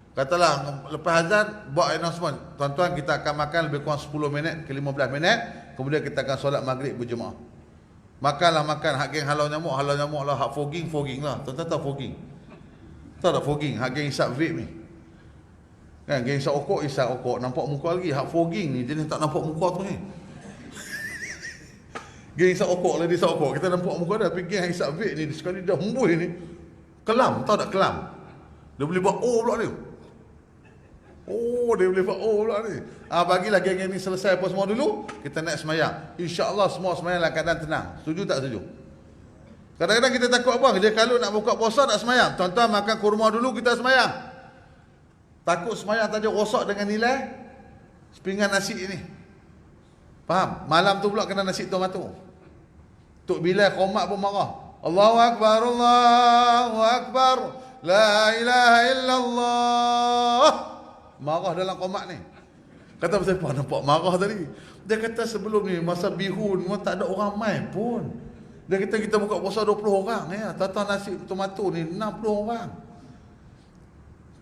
Katalah lepas azan buat announcement, tuan-tuan kita akan makan lebih kurang 10 minit ke 15 minit, kemudian kita akan solat maghrib berjemaah. Makanlah makan, hak geng halau nyamuk lah, hak fogging lah. Tuan-tuan tahu fogging? Tahu tak fogging? Hak geng isap vape ni. Kan geng isap okok, nampak muka lagi. Hak fogging ni jenis tak nampak muka tu ni. Geng isap okok lah, dia isap okok, kita nampak muka dia. Tapi geng isap vape ni sekali dah hembus ni. Kelam, tahu tak kelam? Dia boleh buat pula dia. Dia boleh buat pula ni. Bagilah geng ni selesai apa semua dulu, kita naik semayang. InsyaAllah semua semayang dalam keadaan tenang. Setuju tak setuju? Kadang-kadang kita takut apa? Dia kalau nak buka puasa nak semayang. Tuan-tuan makan kurma dulu kita semayang. Takut semayang tadi rosak dengan nilai sepinggan nasi ini. Faham? Malam tu pula kena nasi tomato. Tok Bilal qomat pun marah. Allahu Akbar, Allahu Akbar, la ilaha illallah. Marah dalam qomat ni. Kata pasal apa nampak marah tadi? Dia kata sebelum ni masa bihun tak ada orang main pun. Dia kata kita buka puasa 20 orang ya. Tata nasi tomato ni 60 orang.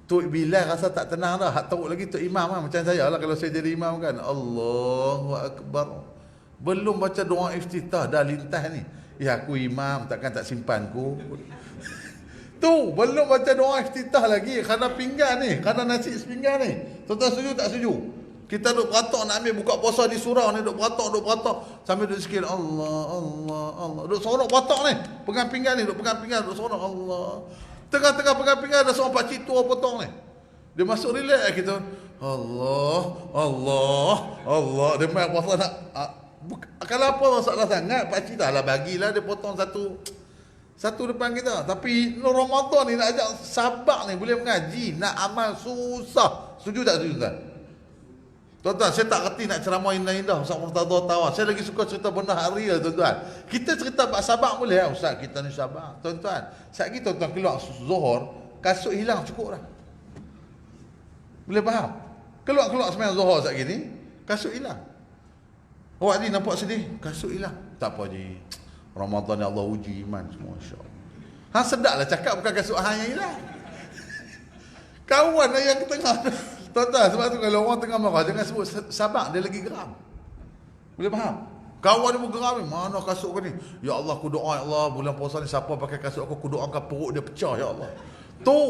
Tok Bilal rasa tak tenang dah. Hak teruk lagi Tok Imam lah. Macam saya lah kalau saya jadi imam kan. Allahu Akbar. Belum baca doa iftitah dah lintas ni. Ya aku imam takkan tak simpan ku. Tu belum baca doa iftitah lagi kerana pinggan ni, kerana nasi sepinggan ni. Tuan-tuan setuju tak setuju? Kita duk beratok nak ambil buka puasa di surau ni, duk beratok sambil duk zikir Allah. Duk sorok beratok ni, pegang pinggan ni, duk pegang pinggan, duk sorok Allah. Tengah-tengah pegang pinggan ada seorang pakcik tua potong ni. Dia masuk relax kita. Allah. Dia main puasa nak kalau apa masalah sangat, pakcik dah lah bagilah dia potong satu. Satu depan kita. Tapi Ramadan ni nak ajak sabar ni, boleh mengaji, nak amal susah. Setuju tak setuju tak? Tuan-tuan, saya tak reti nak ceramah indah-indah Ustaz Murtada Tawar. Saya lagi suka cerita benda real, tuan-tuan. Kita cerita bab sabar boleh lah, Ustaz, kita ni sabar. Tuan-tuan, saat ni tuan-tuan keluar Zuhur, kasut hilang cukup dah. Boleh faham? Keluar-keluar sembahyang Zuhur saat ni, kasut hilang. Awak ni nampak sedih, kasut hilang. Tak apa je. Ramadan ni Allah uji iman semua, insya-Allah. Sedaplah cakap, bukan kasut hang yang hilang. Kawan lah yang tengah. Tuan-tuan, sebab tu kalau orang tengah marah, jangan sebut sabar, dia lagi geram. Boleh faham? Kawan dia pun geram, mana kasut kau ni? Ya Allah, aku doa, ya Allah, bulan puasa ni siapa pakai kasut aku doakan perut dia pecah, ya Allah. Tu,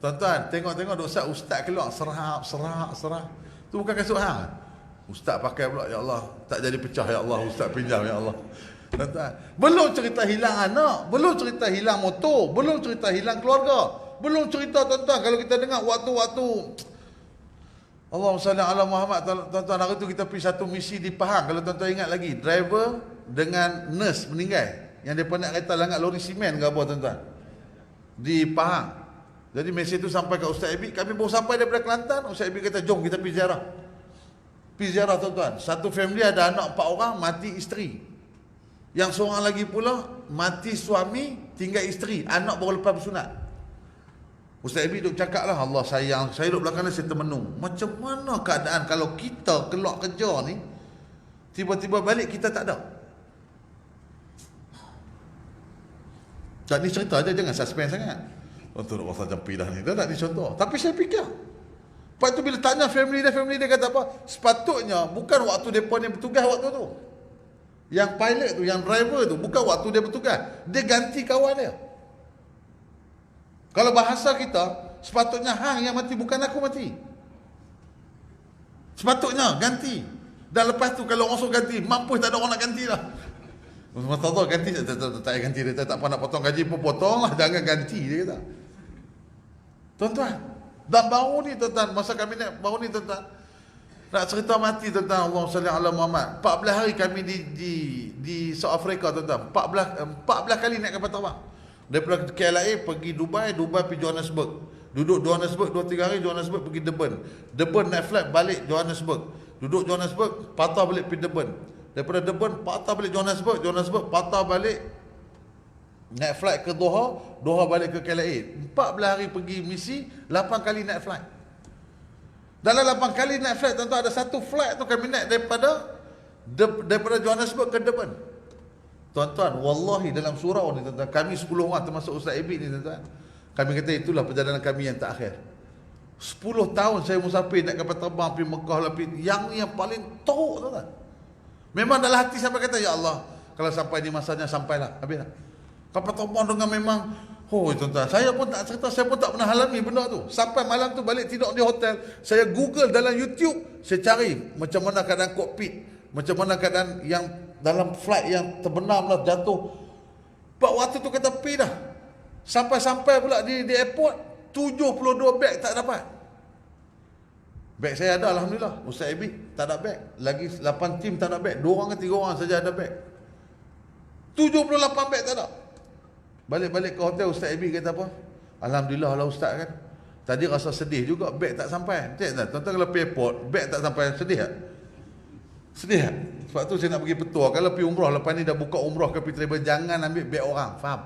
tuan-tuan, tengok ustaz keluar, serap. Tu bukan kasut hang. Ustaz pakai pula, ya Allah, tak jadi pecah, ya Allah, ustaz pinjam, ya Allah. Tuan-tuan, belum cerita hilang anak, belum cerita hilang motor, belum cerita hilang keluarga, belum cerita, tuan-tuan, kalau kita dengar waktu-waktu Allahumma salli ala Muhammad, tuan-tuan, hari tu kita pergi satu misi di Pahang. Kalau tuan-tuan ingat lagi, driver dengan nurse meninggal, yang dia nak kereta langgar lori simen ke apa, tuan-tuan, di Pahang. Jadi mesej tu sampai ke Ustaz Ibik. Kami baru sampai daripada Kelantan, Ustaz Ibik kata, jom kita pergi ziarah. Pergi ziarah, tuan-tuan. Satu family ada anak 4 orang, mati isteri. Yang seorang lagi pula mati suami, tinggal isteri, anak baru lepas bersunat. Ustaz Ibik duk cakap lah, Allah sayang, saya duduk belakang dia, saya termenung. Macam mana keadaan kalau kita keluar kerja ni, tiba-tiba balik kita tak ada. Tak ni cerita aja, jangan suspend sangat. Tuan-tuan nak rasa jampi dah ni, dah tak ni contoh. Tapi saya fikir, lepas tu bila tanya family dia kata apa? Sepatutnya bukan waktu mereka ni bertugas waktu tu. Yang pilot tu, yang driver tu, bukan waktu dia bertugas. Dia ganti kawan dia. Kalau bahasa kita, sepatutnya hang yang mati, bukan aku mati. Sepatutnya ganti. Dan lepas tu kalau orang suruh ganti, mampus tak ada orang nak ganti lah. Masa ganti, tak payah ganti. Dia tak apa nak potong gaji pun potong lah, jangan ganti, dia kata. Tuan-tuan, dan baru ni tuan-tuan, masa kami naik, baru ni tuan-tuan, nak cerita mati tuan-tuan, Allahumma salli ala Muhammad. 14 hari kami di South Africa, tuan-tuan. 14 kali naik kapal terbang. Daripada KLIA pergi Dubai pergi Johannesburg. Duduk Johannesburg 2-3 hari, Johannesburg pergi Durban naik flight balik Johannesburg. Duduk Johannesburg, patah balik pergi Durban. Daripada Durban patah balik Johannesburg patah balik naik flight ke Doha balik ke KLIA. 14 hari pergi misi, 8 kali naik flight. Dalam 8 kali naik flight, tuan-tuan, ada satu flight tu kami naik daripada Johannesburg ke Durban. Tuan-tuan, wallahi dalam surau ni, tuan-tuan, kami 10 orang termasuk Ustaz Ibik ni, tuan-tuan, kami kata itulah perjalanan kami yang terakhir. 10 tahun saya musafir naik kapal terbang pergi Mekah lah, yang paling teruk, tuan-tuan. Memang dalam hati sampai kata, ya Allah, kalau sampai ni masanya, sampailah, habislah. Kapal terbang dengan memang, tuan-tuan, saya pun tak cerita, saya pun tak pernah alami benda tu. Sampai malam tu balik tidur di hotel, saya Google dalam YouTube, saya cari macam mana keadaan kokpit, macam mana keadaan yang dalam flight yang terbenam lah, jatuh. Waktu tu kata pi dah. Sampai pula di airport, 72 beg tak dapat. Beg saya ada, alhamdulillah. Ustaz Ibik tak ada beg. Lagi 8 tim tak ada beg. 2 orang ke 3 orang saja ada beg. 78 beg tak ada. Balik ke hotel, Ustaz Ibik kata apa? Alhamdulillah lah Ustaz kan. Tadi rasa sedih juga, beg tak sampai. Tengok tak? Tuan-tuan kalau pergi airport, beg tak sampai, sedih tak? Sedih tak? Sebab tu saya nak pergi petua. Kalau pergi umrah, lepas ni dah buka umrah ke pergi travel, jangan ambil beg orang. Faham?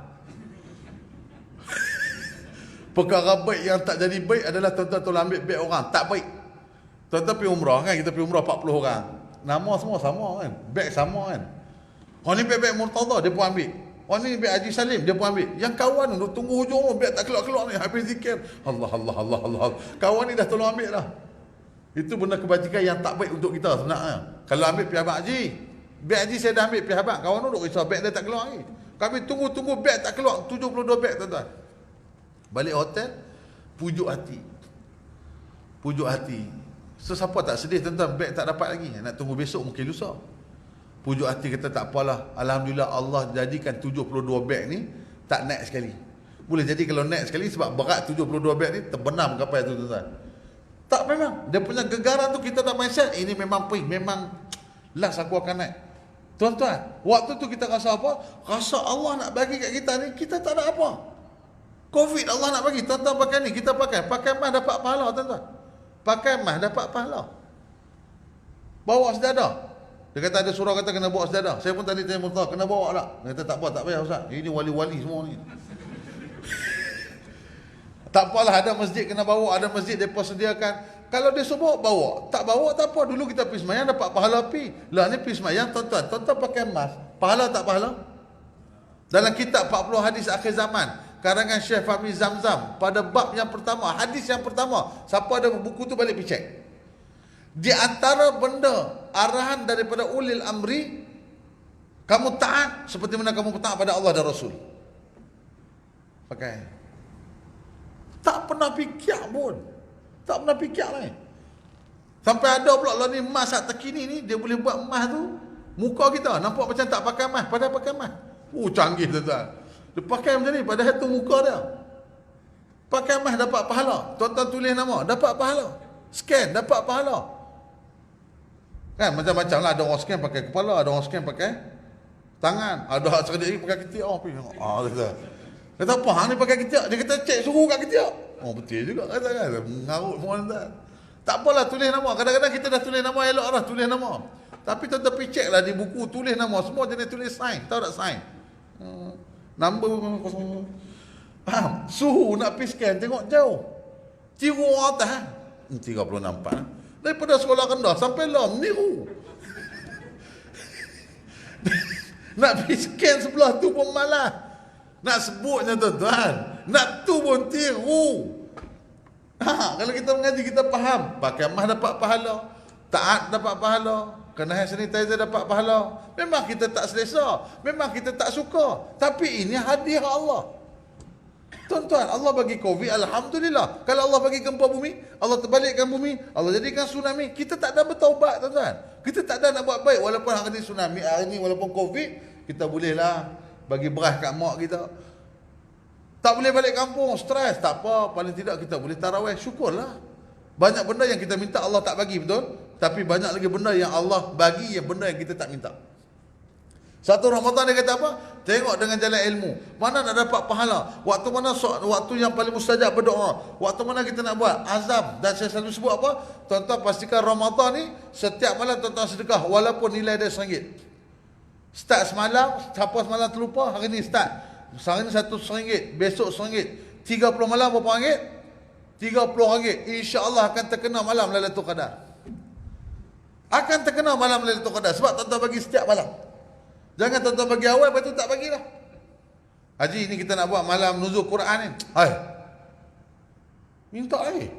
Perkara baik yang tak jadi baik adalah tuan-tuan tolong ambil beg orang. Tak baik. Tuan-tuan pergi umrah kan, kita pergi umrah 40 orang. Nama semua sama kan? Beg sama kan? Orang ni beg Murtada, dia pun ambil. Orang ni beg Haji Salim, dia pun ambil. Yang kawan tu tunggu hujung, beg tak keluar-keluar ni. Habis zikir. Allah. Kawan ni dah tolong ambil dah. Itu benda kebajikan yang tak baik untuk kita sebenarnya. Kalau ambil pihak abang Haji, beg Haji saya dah ambil pihak abang. Kawan tu duk risau, beg dia tak keluar lagi. Kami tunggu beg tak keluar. 72 beg, tuan-tuan. Balik hotel, pujuk hati. So siapa tak sedih, tuan-tuan, beg tak dapat lagi. Nak tunggu besok mungkin lusa. Pujuk hati kata tak apalah. Alhamdulillah Allah jadikan 72 beg ni tak naik sekali. Boleh jadi kalau naik sekali sebab berat 72 beg ni terbenam kapal tu, tuan-tuan. Tak, memang dia punya gegaran tu kita dah mindset ini memang perih, memang last aku akan naik. Tuan-tuan, waktu tu kita rasa apa? Rasa Allah nak bagi kat kita ni, kita tak ada apa. Covid Allah nak bagi, tuan-tuan pakai ni, kita pakai. Pakai mask dapat pahala, tuan-tuan. Pakai mask dapat pahala. Bawa sejadah. Dia kata ada surah kata kena bawa sejadah. Saya pun tadi tanya Murtah, kena bawa tak? Dia kata tak apa, tak payah Ustaz. Ini wali-wali semua ni. Tak apalah, ada masjid kena bawa, ada masjid mereka sediakan. Kalau dia suruh bawa, tak bawa tak apa. Dulu kita pergi semayang dapat pahala pi. Lah ni pergi semayang, tuan-tuan pakai mask. Pahala tak pahala? Dalam kitab 40 hadis akhir zaman, karangan Syekh Fahmi Zamzam, pada bab yang pertama, hadis yang pertama, siapa ada buku tu balik pergi cek. Di antara benda arahan daripada ulil amri, kamu taat seperti mana kamu taat pada Allah dan Rasul. Pakai. Tak pernah fikir pun. Tak pernah fikir lah ni. Sampai ada pula lah ni emas saat terkini ni, dia boleh buat emas tu muka kita nampak macam tak pakai emas, padahal pakai emas. Canggih tuan-tuan. Dia pakai macam ni, padahal tu muka dia. Pakai emas dapat pahala. Tuan-tuan tulis nama, dapat pahala. Scan, dapat pahala. Kan macam-macam lah. Ada orang scan pakai kepala, ada orang scan pakai tangan, ada hak sekejap pakai ketiak. Kata apa, hang ni pakai ketiak? Dia kata cek suruh kat ketiak. Betul juga kata kan. Mengarut semua tuan. Tak apalah tulis nama. Kadang-kadang kita dah tulis nama elok dah, tulis nama. Tapi tuan-tuan pergi cek lah di buku, tulis nama. Semua jenis tulis sign. Tahu tak sign? Number kosong. Faham? Suhu nak pergi scan, tengok jauh. Tiru atas. 36. Daripada sekolah rendah sampai lah meniru. Nak pergi scan sebelah tu pun malas. Nak sebutnya tuan-tuan, nak tu pun tiru. Kalau kita mengaji kita faham, pakai emas dapat pahala, taat dapat pahala, kena hand sanitizer dapat pahala. Memang kita tak selesa, memang kita tak suka, tapi ini hadiah Allah. Tuan-tuan, Allah bagi Covid, alhamdulillah. Kalau Allah bagi gempa bumi, Allah terbalikkan bumi, Allah jadikan tsunami, kita tak ada bertaubat tuan-tuan. Kita tak ada nak buat baik. Walaupun hari ni tsunami, hari ni walaupun Covid, kita bolehlah bagi beras kat mak kita. Tak boleh balik kampung, stres, tak apa, paling tidak kita boleh tarawih, syukurlah. Banyak benda yang kita minta Allah tak bagi, betul? Tapi banyak lagi benda yang Allah bagi, yang benda yang kita tak minta. Satu Ramadan dia kata apa? Tengok dengan jalan ilmu, mana nak dapat pahala, waktu mana waktu yang paling mustajab berdoa, waktu mana kita nak buat azam. Dan saya selalu sebut apa? Tuan-tuan pastikan Ramadan ni setiap malam tuan-tuan sedekah, walaupun nilai dia RM1. Start semalam, siapa semalam terlupa, hari ni start. Hari ni RM1, besok RM1. 30 malam berapa ringgit? RM30. InsyaAllah akan terkena malam Lailatul Qadar. Akan terkena malam Lailatul Qadar. Sebab tuan-tuan bagi setiap malam. Jangan tuan-tuan bagi awal, lepas tu tak bagilah. Haji, ni kita nak buat malam nuzul Quran ni. Hai, minta lagi.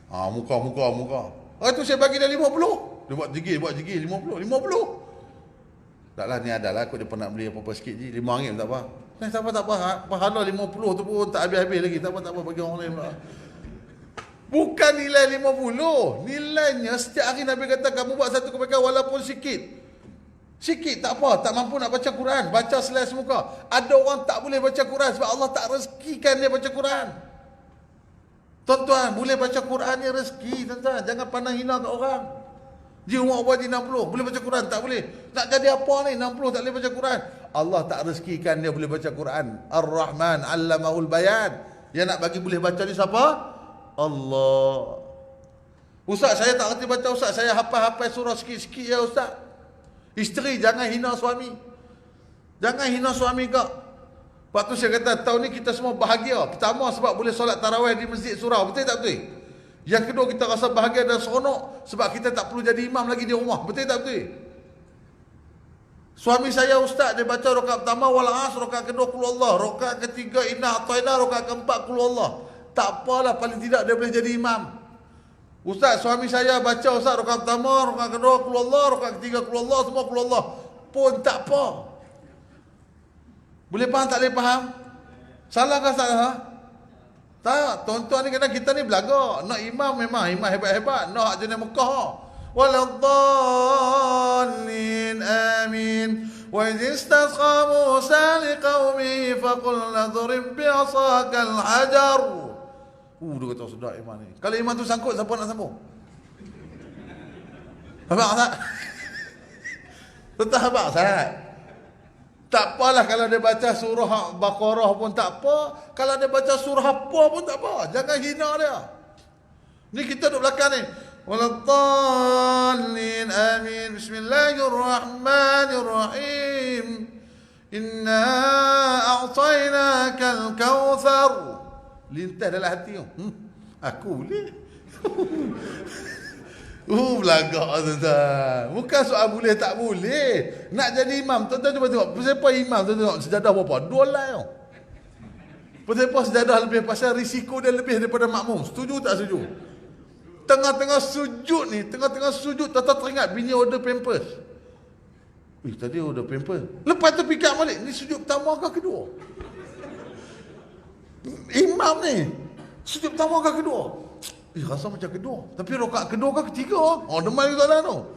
Muka. Lepas tu saya bagi dah 50. Dia buat jigil 50. Taklah ni adalah aku dia pernah beli apa-apa sikit je, RM5 tak apa. Tak apa. Pahala 50 tu pun tak habis-habis lagi. Tak apa bagi orang lain pula. Bukan nilai 50. Nilainya setiap hari Nabi kata kamu buat satu kebaikan walaupun sikit. Sikit tak apa, tak mampu nak baca Quran, baca selai semuka. Ada orang tak boleh baca Quran sebab Allah tak rezekikan dia baca Quran. Tuan-tuan, boleh baca Quran ni rezeki, tuan-tuan. Jangan pandang hina kat orang. Dia umur berapa 60, boleh baca Quran? Tak boleh. Nak jadi apa ni 60 tak boleh baca Quran? Allah tak rezekikan dia boleh baca Quran. Ar-Rahman 'allamahul bayan. Yang nak bagi boleh baca ni siapa? Allah. Ustaz, saya tak reti baca Ustaz. Saya hafal-hafal surah sikit-sikit ya Ustaz. Isteri jangan hina suami. Jangan hina suami kak. Lepas tu saya kata tahun ni kita semua bahagia. Pertama sebab boleh solat tarawih di masjid surau. Betul tak betul? Yang kedua kita rasa bahagia dan seronok sebab kita tak perlu jadi imam lagi di rumah. Betul tak betul? Suami saya ustaz, dia baca rakaat pertama wal asr, rakaat kedua qul Allah, rakaat ketiga inna a'tayna, rakaat keempat qul Allah. Tak apalah, paling tidak dia boleh jadi imam. Ustaz, suami saya baca ustaz rakaat pertama, rakaat kedua qul Allah, rakaat ketiga qul Allah, semua qul Allah. Pun tak apa. Boleh faham tak boleh faham? Salah ke salah? Tak, tuan-tuan ni kadang kita ni belaga. Nak imam memang imam hebat-hebat, nak jenis Mekah. Waladdallin amin. Wa idh istasqa Musa liqaumihi faqulna dhrib bi'asaka al-hajar. Dia kata sedap imam ni. Kalau imam tu sangkut, siapa nak sambung? Nampak tak? Tuan-tuan habaq Ustaz. Tak apalah kalau dia baca surah Baqarah pun tak apa. Kalau dia baca surah apa pun tak apa. Jangan hina dia. Ni kita duduk belakang ni. Waladdallin amin. Bismillahirrahmanirrahim. Inna a'tainakal kautsar. Lintas dalam hati tu. Aku boleh. Belagak tuan-tuan. Bukan soal boleh tak boleh. Nak jadi imam, tuan-tuan cuba tengok. Siapa imam, tuan-tuan tengok sejadah berapa? 2 helai tau. Siapa sejadah lebih pasal risiko dia lebih daripada makmum. Setuju tak setuju? Tengah-tengah sujud ni, tengah-tengah sujud, tuan-tuan teringat bini order pampers. Tadi order pampers. Lepas tu fikir balik, ni sujud pertama ke kedua? Imam ni, sujud pertama ke kedua? Rasa macam kedua. Tapi rakaat kedua ke ketiga? Demai juga lah tu.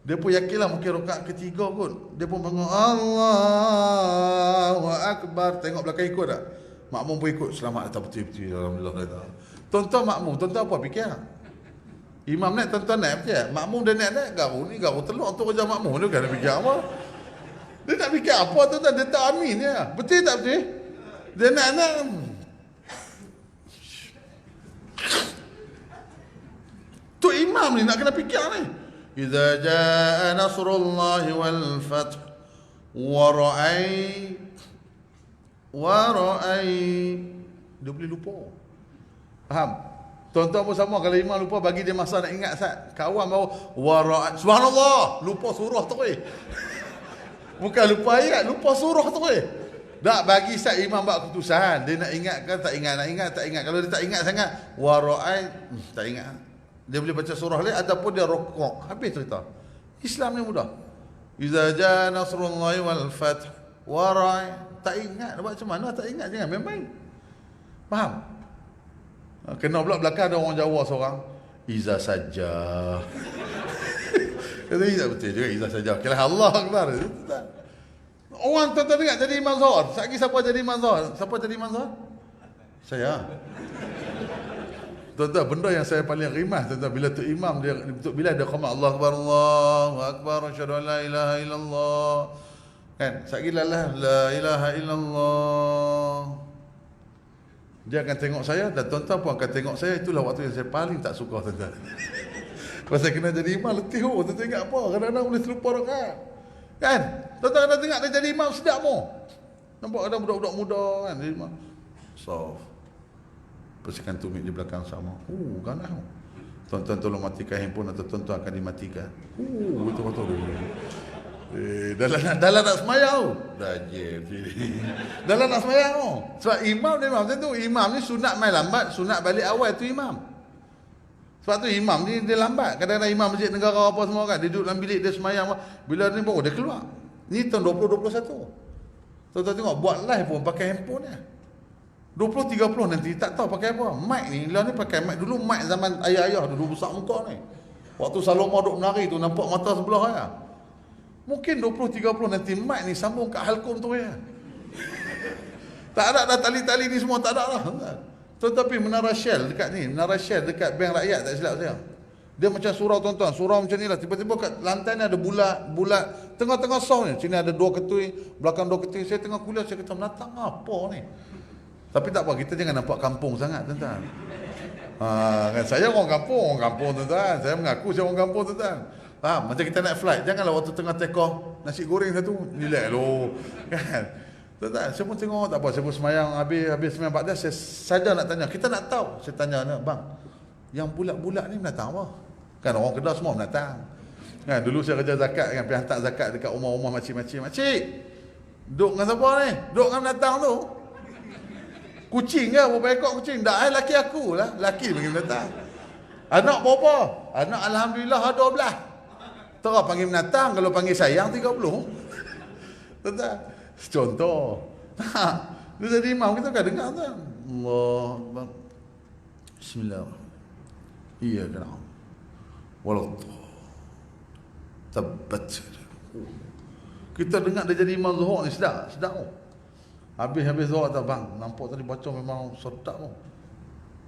Dia pun yakinlah mungkin rakaat ketiga kot. Dia pun bangun, Allahu Akbar. Tengok belakang ikut tak? Makmum pun ikut. Selamat datang betul-betul. Alhamdulillah. Tuan-tuan makmum, tuan-tuan apa fikir? Imam naik, tuan-tuan naik fikir. Makmum dia naik, garu ni, garu telur. Tu kerja makmum dia kan fikir apa? Dia tak fikir apa tuan-tuan. Dia tak amin je. Betul tak betul? Dia naik. Tu imam ni nak kena fikir ni. Idza jaa nasrullahi wal fath wa ra'ai dia boleh lupa. Faham? Tuan-tuan pun sama, kalau imam lupa bagi dia masa nak ingat Ustaz. Kawan baru wa ra'ai subhanallah, lupa surah tu Bukan lupa ayat, lupa surah tu Tak bagi Ustaz imam buat keputusan. Dia nak ingat kan tak ingat, nak ingat tak ingat. Kalau dia tak ingat sangat wa ra'ai tak ingat. Dia boleh baca surah lain ataupun dia rokok. Habis cerita. Islam ni mudah. Iza jaa nasrullahi wal fath wa ra'i. Tak ingat nak buat macam mana? Tak ingat, jangan main-main. Faham? Kena pula belakang ada orang Jawa seorang. Iza saja. Kata iza betul juga iza saja. Okeylah, Allah Akbar. Orang tuan-tuan dengar jadi imam Zuhur. Sekali siapa jadi imam Zuhur? Siapa jadi imam Zuhur? Saya. Tuan-tuan, benda yang saya paling rimas tuan-tuan, bila tu imam dia bila dia qamat Allahu Akbar, Allahu Akbar, asyhadu an la ilaha illallah. Kan? Sekali la ilaha illallah. Dia akan tengok saya dan tuan-tuan pun akan tengok saya. Itulah waktu yang saya paling tak suka tuan-tuan. Pasal kena jadi imam letih. Tuan-tuan ingat apa? Kadang-kadang boleh terlupa rakaat. Kan? Tuan-tuan kena tengok dia jadi imam sedap mo. Nampak ada budak-budak muda kan jadi imam. Soft. Bersihkan tumit di belakang sama. Ganas. Tuan-tuan tolong matikan handphone atau tuan-tuan akan dimatikan. Betul-betul. Dalam nak semayang. Dalam nak semayang. Sebab imam dia macam tu. Imam ni sunat main lambat, sunat balik awal tu imam. Sebab tu imam ni dia lambat. Kadang-kadang imam masjid negara apa semua kan, dia duduk dalam bilik dia semayang. Bila ni baru dia keluar. Ni tahun 2021. Tuan-tuan tengok buat live pun pakai handphone dia. 20-30 nanti tak tahu pakai apa. Mic ni, lah ni pakai mic dulu, mic zaman ayah-ayah dulu besar muka ni. Waktu Saloma duk menari tu nampak mata sebelah ya. Mungkin 20-30 nanti mic ni sambung kat halkum tu ya. Tak ada dah tali-tali ni semua tak ada lah. Tetapi menara Shell dekat ni, menara Shell dekat Bank Rakyat tak silap saya. Dia macam surau tuan-tuan, surau macam ni lah. Tiba-tiba kat lantai ni ada bulat, tengah-tengah sound ni. Sini ada 2 ketui, belakang 2 ketui. Saya tengah kuliah, saya kata menatang apa ni? Tapi tak apa, kita jangan nampak kampung sangat tuan-tuan. Kan saya orang kampung tuan-tuan. Saya mengaku saya orang kampung tuan-tuan. Faham? Macam kita naik flight, janganlah waktu tengah take off nasi goreng satu, relax lo. Kan? Tuan-tuan, saya pun tengok tak apa, saya pun semayang habis semayang Baghdad, saya saja nak tanya. Kita nak tahu. Saya tanya, bang, yang bulat-bulat ni menatang apa? Kan orang Kedah semua menatang. Kan dulu saya kerja zakat kan, pergi hantar zakat dekat rumah-rumah makcik-makcik. Makcik, duduk dengan siapa ni? Duduk dengan menatang tu. Kucing ke? Berapa ekor kucing? Tak, laki aku lah. Laki panggil menatang. Anak berapa? Anak Alhamdulillah ada 12. Terus panggil menatang, kalau panggil sayang 30. Tuan-tuan, contoh. Dia jadi imam, kita kan dengar tuan. Allah. Bismillah. Iya kan. Walau tabat. Kita dengar dia jadi imam Zuhur ni sedap. Habis Zuhur kata, bang, nampak tadi baca memang sedap tu.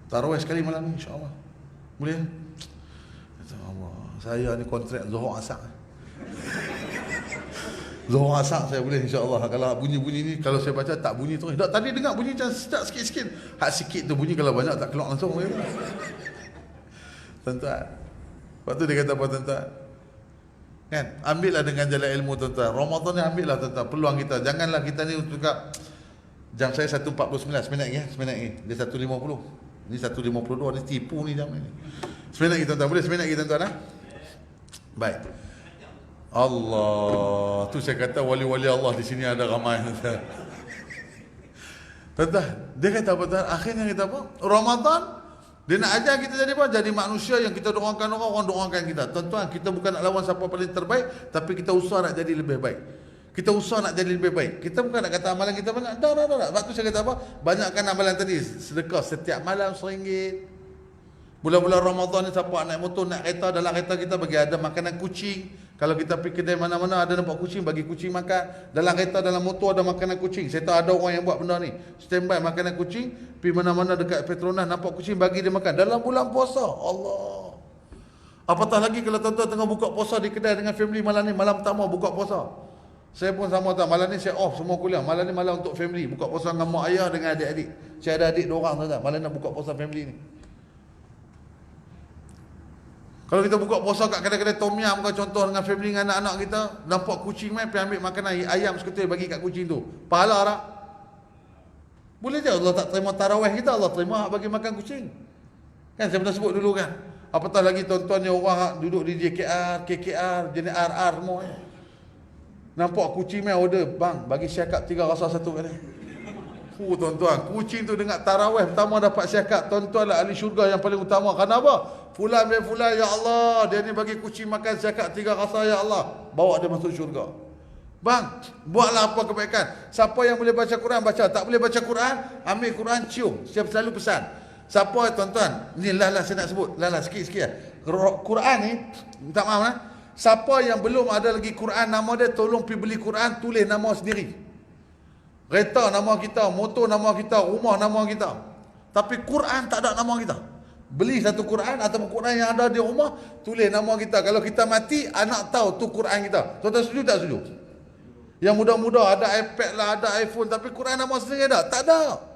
Tarawih sekali malam ni, insyaAllah. Boleh? Kata Allah, saya ni kontrak Zuhur Asar. Zuhur asar saya boleh insya-Allah. Kalau bunyi-bunyi ni kalau saya baca tak bunyi terus. Tak, tadi dengar bunyi macam sedap sikit-sikit. Hak sikit tu bunyi, kalau banyak tak keluar langsung. Tuan-tuan. Lepas tu dia kata apa tuan-tuan? Kan? Ambillah dengan jalan ilmu tuan-tuan. Ramadan ni ambillah tuan-tuan peluang kita. Janganlah kita ni untuk jam saya 1.49 seminit lagi ya. Seminit lagi. Dia 1.50. Ni 1.52 ni tipu ni jam ni. Seminit lagi tuan-tuan. Boleh seminit lagi tuan-tuan ha? Baik. Allah, tu saya kata wali-wali Allah di sini ada ramai. Tuan-tuan, dia kata apa tuan? Akhirnya kita apa? Ramadan dia nak ajar kita jadi apa? Jadi manusia yang kita doakan orang doakan kita. Tuan-tuan, kita bukan nak lawan siapa paling terbaik, tapi kita usaha nak jadi lebih baik. Kita usaha nak jadi lebih baik. Kita bukan nak kata amalan kita banyak. Dah. Sebab tu saya kata apa? Banyakkan amalan tadi. Sedekah setiap malam RM1. Bulan-bulan Ramadan ni siapa naik motor, naik kereta, dalam kereta kita bagi ada makanan kucing. Kalau kita pergi kedai mana-mana ada nampak kucing, bagi kucing makan. Dalam kereta, dalam motor ada makanan kucing. Saya tahu ada orang yang buat benda ni. Standby makanan kucing, pergi mana-mana dekat Petronas nampak kucing, bagi dia makan. Dalam bulan puasa. Allah. Apatah lagi kalau tuan-tuan tengah buka puasa di kedai dengan family malam ni, malam pertama buka puasa. Saya pun sama tak, malam ni saya off semua kuliah. Malam ni malam untuk family, buka puasa dengan mak ayah dengan adik-adik. Saya ada adik 2 orang tuan-tuan. Malam nak buka puasa family ni. Kalau kita buka puasa kat kedai-kedai tom yum ke contoh dengan family dengan anak-anak kita, nampak kucing main, pergi ambil makanan ayam seketul bagi kat kucing tu. Pahala tak? Boleh je Allah tak terima tarawih kita, Allah terima bagi makan kucing. Kan saya pernah sebut dulu kan. Apatah lagi tuan-tuan ni orang duduk di JKR, KKR, jenis RR semua. Nampak kucing main order, bang bagi syakab 3 rasa satu kat dia. Tuan-tuan, kucing tu dengar tarawih pertama dapat syakab, tuan-tuan lah ahli syurga yang paling utama. Kenapa? Fulan bin fulan, ya Allah, dia ni bagi kucing makan zakat 3 rasa, ya Allah, bawa dia masuk syurga. Bang, buatlah apa kebaikan. Siapa yang boleh baca Quran, baca. Tak boleh baca Quran, ambil Quran, cium. Saya selalu pesan. Siapa tuan-tuan, ni lah saya nak sebut, lah sikit-sikit lah. Quran ni, minta maaf lah. Siapa yang belum ada lagi Quran nama dia, tolong pergi beli Quran, tulis nama sendiri. Kereta nama kita, motor nama kita, rumah nama kita. Tapi Quran tak ada nama kita. Beli satu Quran atau Quran yang ada di rumah, tulis nama kita. Kalau kita mati, anak tahu tu Quran kita. Tuan-tuan setuju tak setuju? Yang muda-muda ada iPad lah, ada iPhone, tapi Quran nama sendiri ada? Tak ada.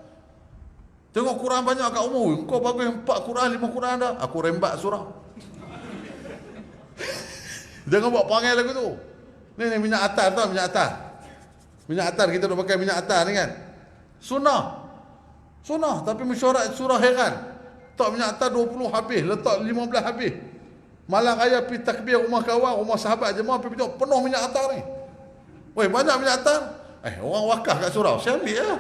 Tengok Quran banyak kat umur. Kau bagus 4 Quran, 5 Quran ada. Aku rembat surah. Jangan buat perangai lagu tu. Ni minyak atar tau, minyak atar. Minyak atar, kita dah pakai minyak atar ni kan. Sunnah, tapi mesyuarat surah heran. Tak minyak atar 20 habis, letak 15 habis. Malam raya pergi takbir rumah kawan, rumah sahabat jemaah, pergi tengok penuh minyak atar ni. Weh, banyak minyak atar. Orang wakaf kat surau, saya ambil lah.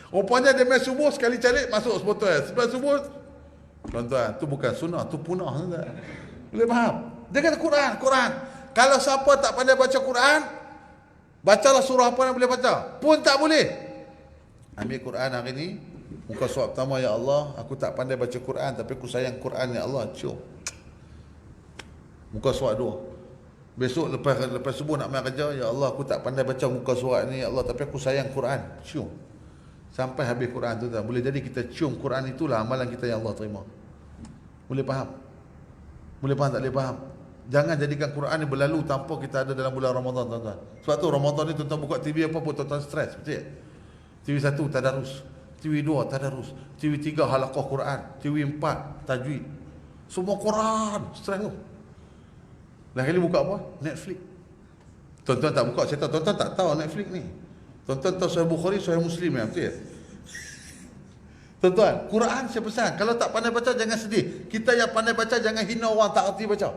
Rupanya dia main subuh, sekali calik masuk sebotol. Sebab subuh, tuan-tuan, tu bukan sunnah, tu punah. Boleh faham? Dia kata Quran. Kalau siapa tak pandai baca Quran, bacalah surah apa yang boleh baca. Pun tak boleh. Ambil Quran hari ni, muka surat pertama, ya Allah, aku tak pandai baca Quran, tapi aku sayang Quran, ya Allah, cium. Muka surat 2. Besok lepas subuh nak main kerja, ya Allah, aku tak pandai baca muka surat ni, ya Allah, tapi aku sayang Quran, cium. Sampai habis Quran tu, boleh jadi kita cium Quran, itulah amalan kita yang Allah terima. Boleh faham? Boleh faham tak boleh faham? Jangan jadikan Quran ni berlalu tanpa kita ada dalam bulan Ramadan, tuan-tuan. Sebab tu Ramadan ni tuan-tuan buka TV apa pun tuan-tuan stres, betul tak? TV 1 tadarus, TV 2 tadarus, TV 3 halaqah Quran, TV 4 tajwid. Semua Quran, stres tu. Lagi kali buka apa? Netflix. Tuan-tuan tak buka, saya tahu tuan-tuan tak tahu Netflix ni. Tuan-tuan tahu Sahih Bukhari, Sahih Muslim ya, betul tak? Tuan-tuan, Quran saya pesan, kalau tak pandai baca jangan sedih. Kita yang pandai baca jangan hina orang tak erti baca.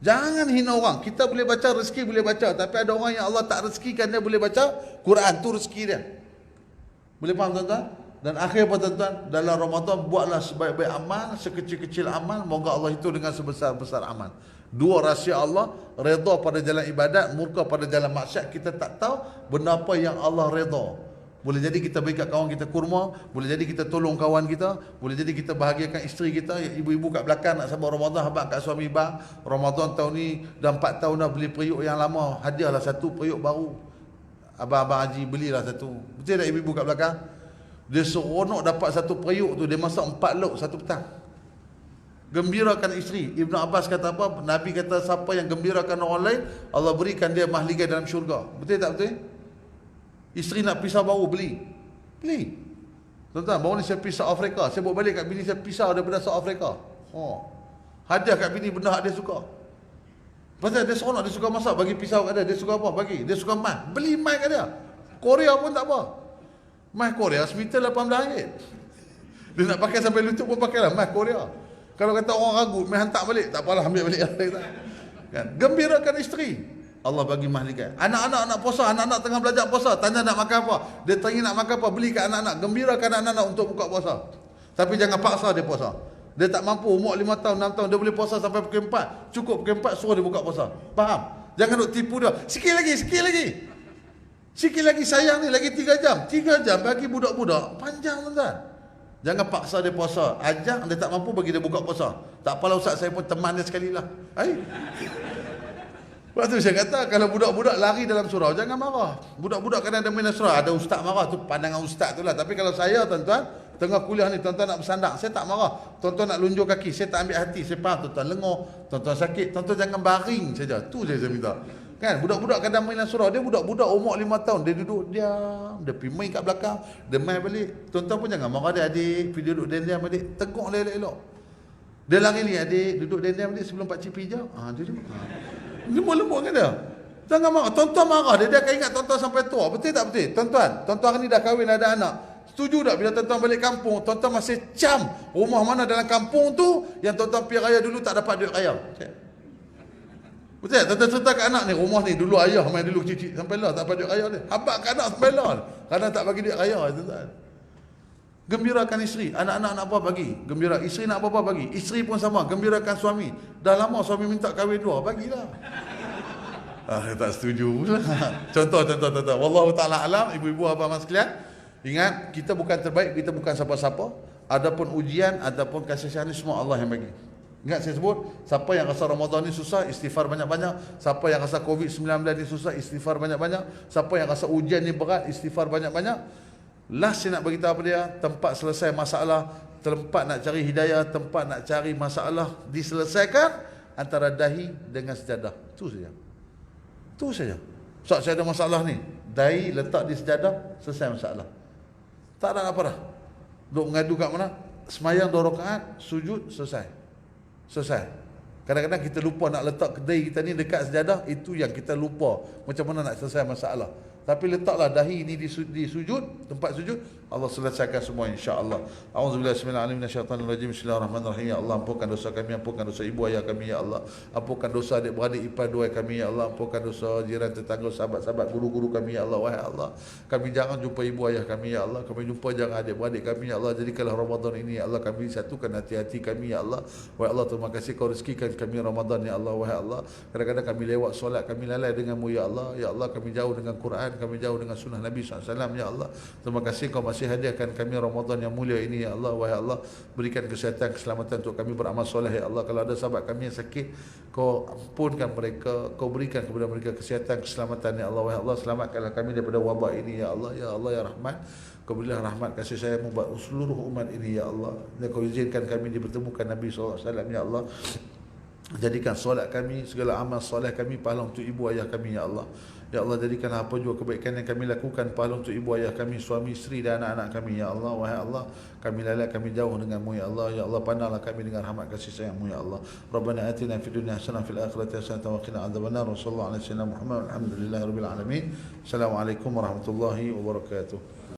Jangan hina orang. Kita boleh baca, rezeki boleh baca, tapi ada orang yang Allah tak rezekikan dia boleh baca Quran, tu rezeki dia. Boleh faham tuan-tuan? Dan akhir apa tuan-tuan? Dalam Ramadan buatlah sebaik-baik amal, sekecil-kecil amal, moga Allah itu dengan sebesar-besar amal. 2 rahsia Allah, redha pada jalan ibadat, murka pada jalan maksiat. Kita tak tahu benda apa yang Allah redha. Boleh jadi kita bagi kat kawan kita kurma, boleh jadi kita tolong kawan kita, boleh jadi kita bahagiakan isteri kita. Ibu-ibu kat belakang nak sambut Ramadan, habaq kat suami bang, Ramadan tahun ni dah 4 tahun dah beli periuk yang lama, hadiahlah satu periuk baru. Abang-abang haji belilah satu. Betul tak ibu-ibu kat belakang? Dia seronok dapat satu periuk tu, dia masak 4 lauk satu petang. Gembirakan isteri. Ibnu Abbas kata apa? Nabi kata siapa yang gembirakan orang lain, Allah berikan dia mahligai dalam syurga. Betul tak betul? Isteri nak pisau baru, beli. Tuan-tuan, baru ni saya pisau Afrika. Saya bawa balik kat bini saya pisau daripada South Africa. Hadiah kat bini benda hak dia suka. Pasal dia seronok, dia suka masak, bagi pisau kat dia. Dia suka apa? Bagi. Dia suka mic. Beli mic kat dia. Korea pun tak apa. Mic Korea semeter RM18. Dia nak pakai sampai lutut pun pakailah mic Korea. Kalau kata orang ragu, main hantar balik, tak apalah, ambil balik. Kan? Gembirakan isteri, Allah bagi mahligai. Anak-anak nak puasa, anak-anak tengah belajar puasa, tanya nak makan apa, dia tanya nak makan apa, beli kat anak-anak. Gembirakan anak-anak untuk buka puasa. Tapi jangan paksa dia puasa. Dia tak mampu, umur 5 tahun, 6 tahun, dia boleh puasa sampai pukul 4. Cukup pukul 4, suruh dia buka puasa. Faham? Jangan duk tipu dia. Sikit lagi. Sikit lagi sayang ni, lagi 3 jam. 3 jam bagi budak-budak, panjang tuan-tuan. Jangan paksa dia puasa. Ajak, dia tak mampu, bagi dia buka puasa. Tak apalah ustaz, saya pun teman dia sekali lah. Lepas tu saya kata, kalau budak-budak lari dalam surau, jangan marah. Budak-budak kadang ada main surau, ada ustaz marah, tu pandangan ustaz tu lah. Tapi kalau saya tuan-tuan, tengah kuliah ni, tuan-tuan nak bersandar, saya tak marah. Tuan-tuan nak lunjuk kaki, saya tak ambil hati. Saya faham tuan-tuan lengur, tuan-tuan sakit, tuan-tuan jangan baring saja. Tu saya minta. Kan, budak-budak kadang main dalam surau, dia budak-budak umur 5 tahun, dia duduk diam, dia pergi main kat belakang, dia main balik. Tuan-tuan pun jangan marah dia, adik, pergi duduk diam-diam adik, tegur dia elok-elok. Dia lari ni, adik, duduk diam-diam adik sebelum pakcik pergi jauh. Duduk. Lembut-lembut kan dia. Jangan marah, tuan-tuan marah, dia akan ingat tuan-tuan sampai tua. Betul tak betul? Tuan-tuan hari ni dah kahwin, ada anak. Setuju tak bila tuan-tuan balik kampung, tuan-tuan masih cam rumah mana dalam kampung tu yang tuan-tuan pergi raya dulu tak dapat duit raya. Betul tak? Tuan-tuan cerita kat anak ni, rumah ni dulu ayah main dulu cicit sampai lah tak dapat duit raya dia. Habaq kat anak sampai lah. Kerana tak bagi duit raya, tuan-tuan. Gembirakan isteri. Anak-anak nak apa bagi? Gembira. Isteri nak apa bagi? Isteri pun sama. Gembirakan suami. Dah lama suami minta kahwin 2, bagilah. Tak setuju pula. Contoh. Wallahu ta'ala alam, ibu-ibu abang sekalian. Ingat, kita bukan terbaik, kita bukan siapa-siapa. Adapun ujian, adapun kasih sayang ni semua Allah yang bagi. Ingat saya sebut, siapa yang rasa Ramadan ni susah, istighfar banyak-banyak. Siapa yang rasa COVID-19 ni susah, istighfar banyak-banyak. Siapa yang rasa ujian ni berat, istighfar banyak-banyak. Last saya nak beritahu apa dia, tempat selesai masalah, tempat nak cari hidayah, tempat nak cari masalah diselesaikan antara dahi dengan sejadah. Itu saja. Itu saja. Ustaz, saya ada masalah ni, dahi letak di sejadah, selesai masalah. Tak ada apa dah. Duk mengadu kat mana? Semayang 2 rakaat, sujud, selesai. Kadang-kadang kita lupa nak letak dahi kita ni dekat sejadah, itu yang kita lupa macam mana nak selesai masalah. Tapi letaklah dahi ini di sujud, tempat sujud, Allah selesaikan semua insya-Allah. Auzubillahi minasyaitanir rajim. Bismillahirrahmanirrahim. Ya Allah, ampunkan dosa kami, ampunkan dosa ibu ayah kami ya Allah. Ampunkan dosa adik-beradik ipar dua kami ya Allah. Ampunkan dosa jiran tetangga, sahabat-sahabat, guru-guru kami ya Allah. Wahai Allah, kami jangan jumpa ibu ayah kami ya Allah. Kami jumpa jangan adik-beradik kami ya Allah. Jadikanlah Ramadan ini ya Allah, kami satukan hati-hati kami ya Allah. Wahai Allah, terima kasih kau rezekikan kami Ramadan ya Allah. Wahai Allah, kadang-kadang kami lewat solat, kami lalai denganmu ya Allah. Ya Allah, kami jauh dengan Quran, kami jauh dengan sunnah Nabi SAW ya Allah. Terima kasih kau masih hadiahkan kami Ramadan yang mulia ini ya Allah. Wahai Allah, berikan kesihatan, keselamatan untuk kami beramal soleh ya Allah. Kalau ada sahabat kami yang sakit, kau ampunkan mereka, kau berikan kepada mereka kesihatan, keselamatan ya Allah. Wahai Allah, selamatkanlah kami daripada wabak ini ya Allah. Ya Allah ya Rahman, kau berilah rahmat kasih sayang buat seluruh umat ini ya Allah. Dan kau izinkan kami dipertemukan Nabi SAW ya Allah. Jadikan solat kami, segala amal soleh kami pahala untuk ibu ayah kami ya Allah. Ya Allah, jadikanlah apa jua kebaikan yang kami lakukan pahala untuk ibu ayah kami, suami, isteri dan anak-anak kami ya Allah. Wahai Allah, kami lalai, kami jauh denganmu ya Allah. Ya Allah, pandanglah kami dengan rahmat kasih sayangmu ya Allah. Rabbana atina fid dunya hasanah fil akhirati hasanah wa qina adzabannar. Wa sallallahu alaihi wasallam Muhammad. Alhamdulillahirabbil alamin. Assalamualaikum warahmatullahi wabarakatuh.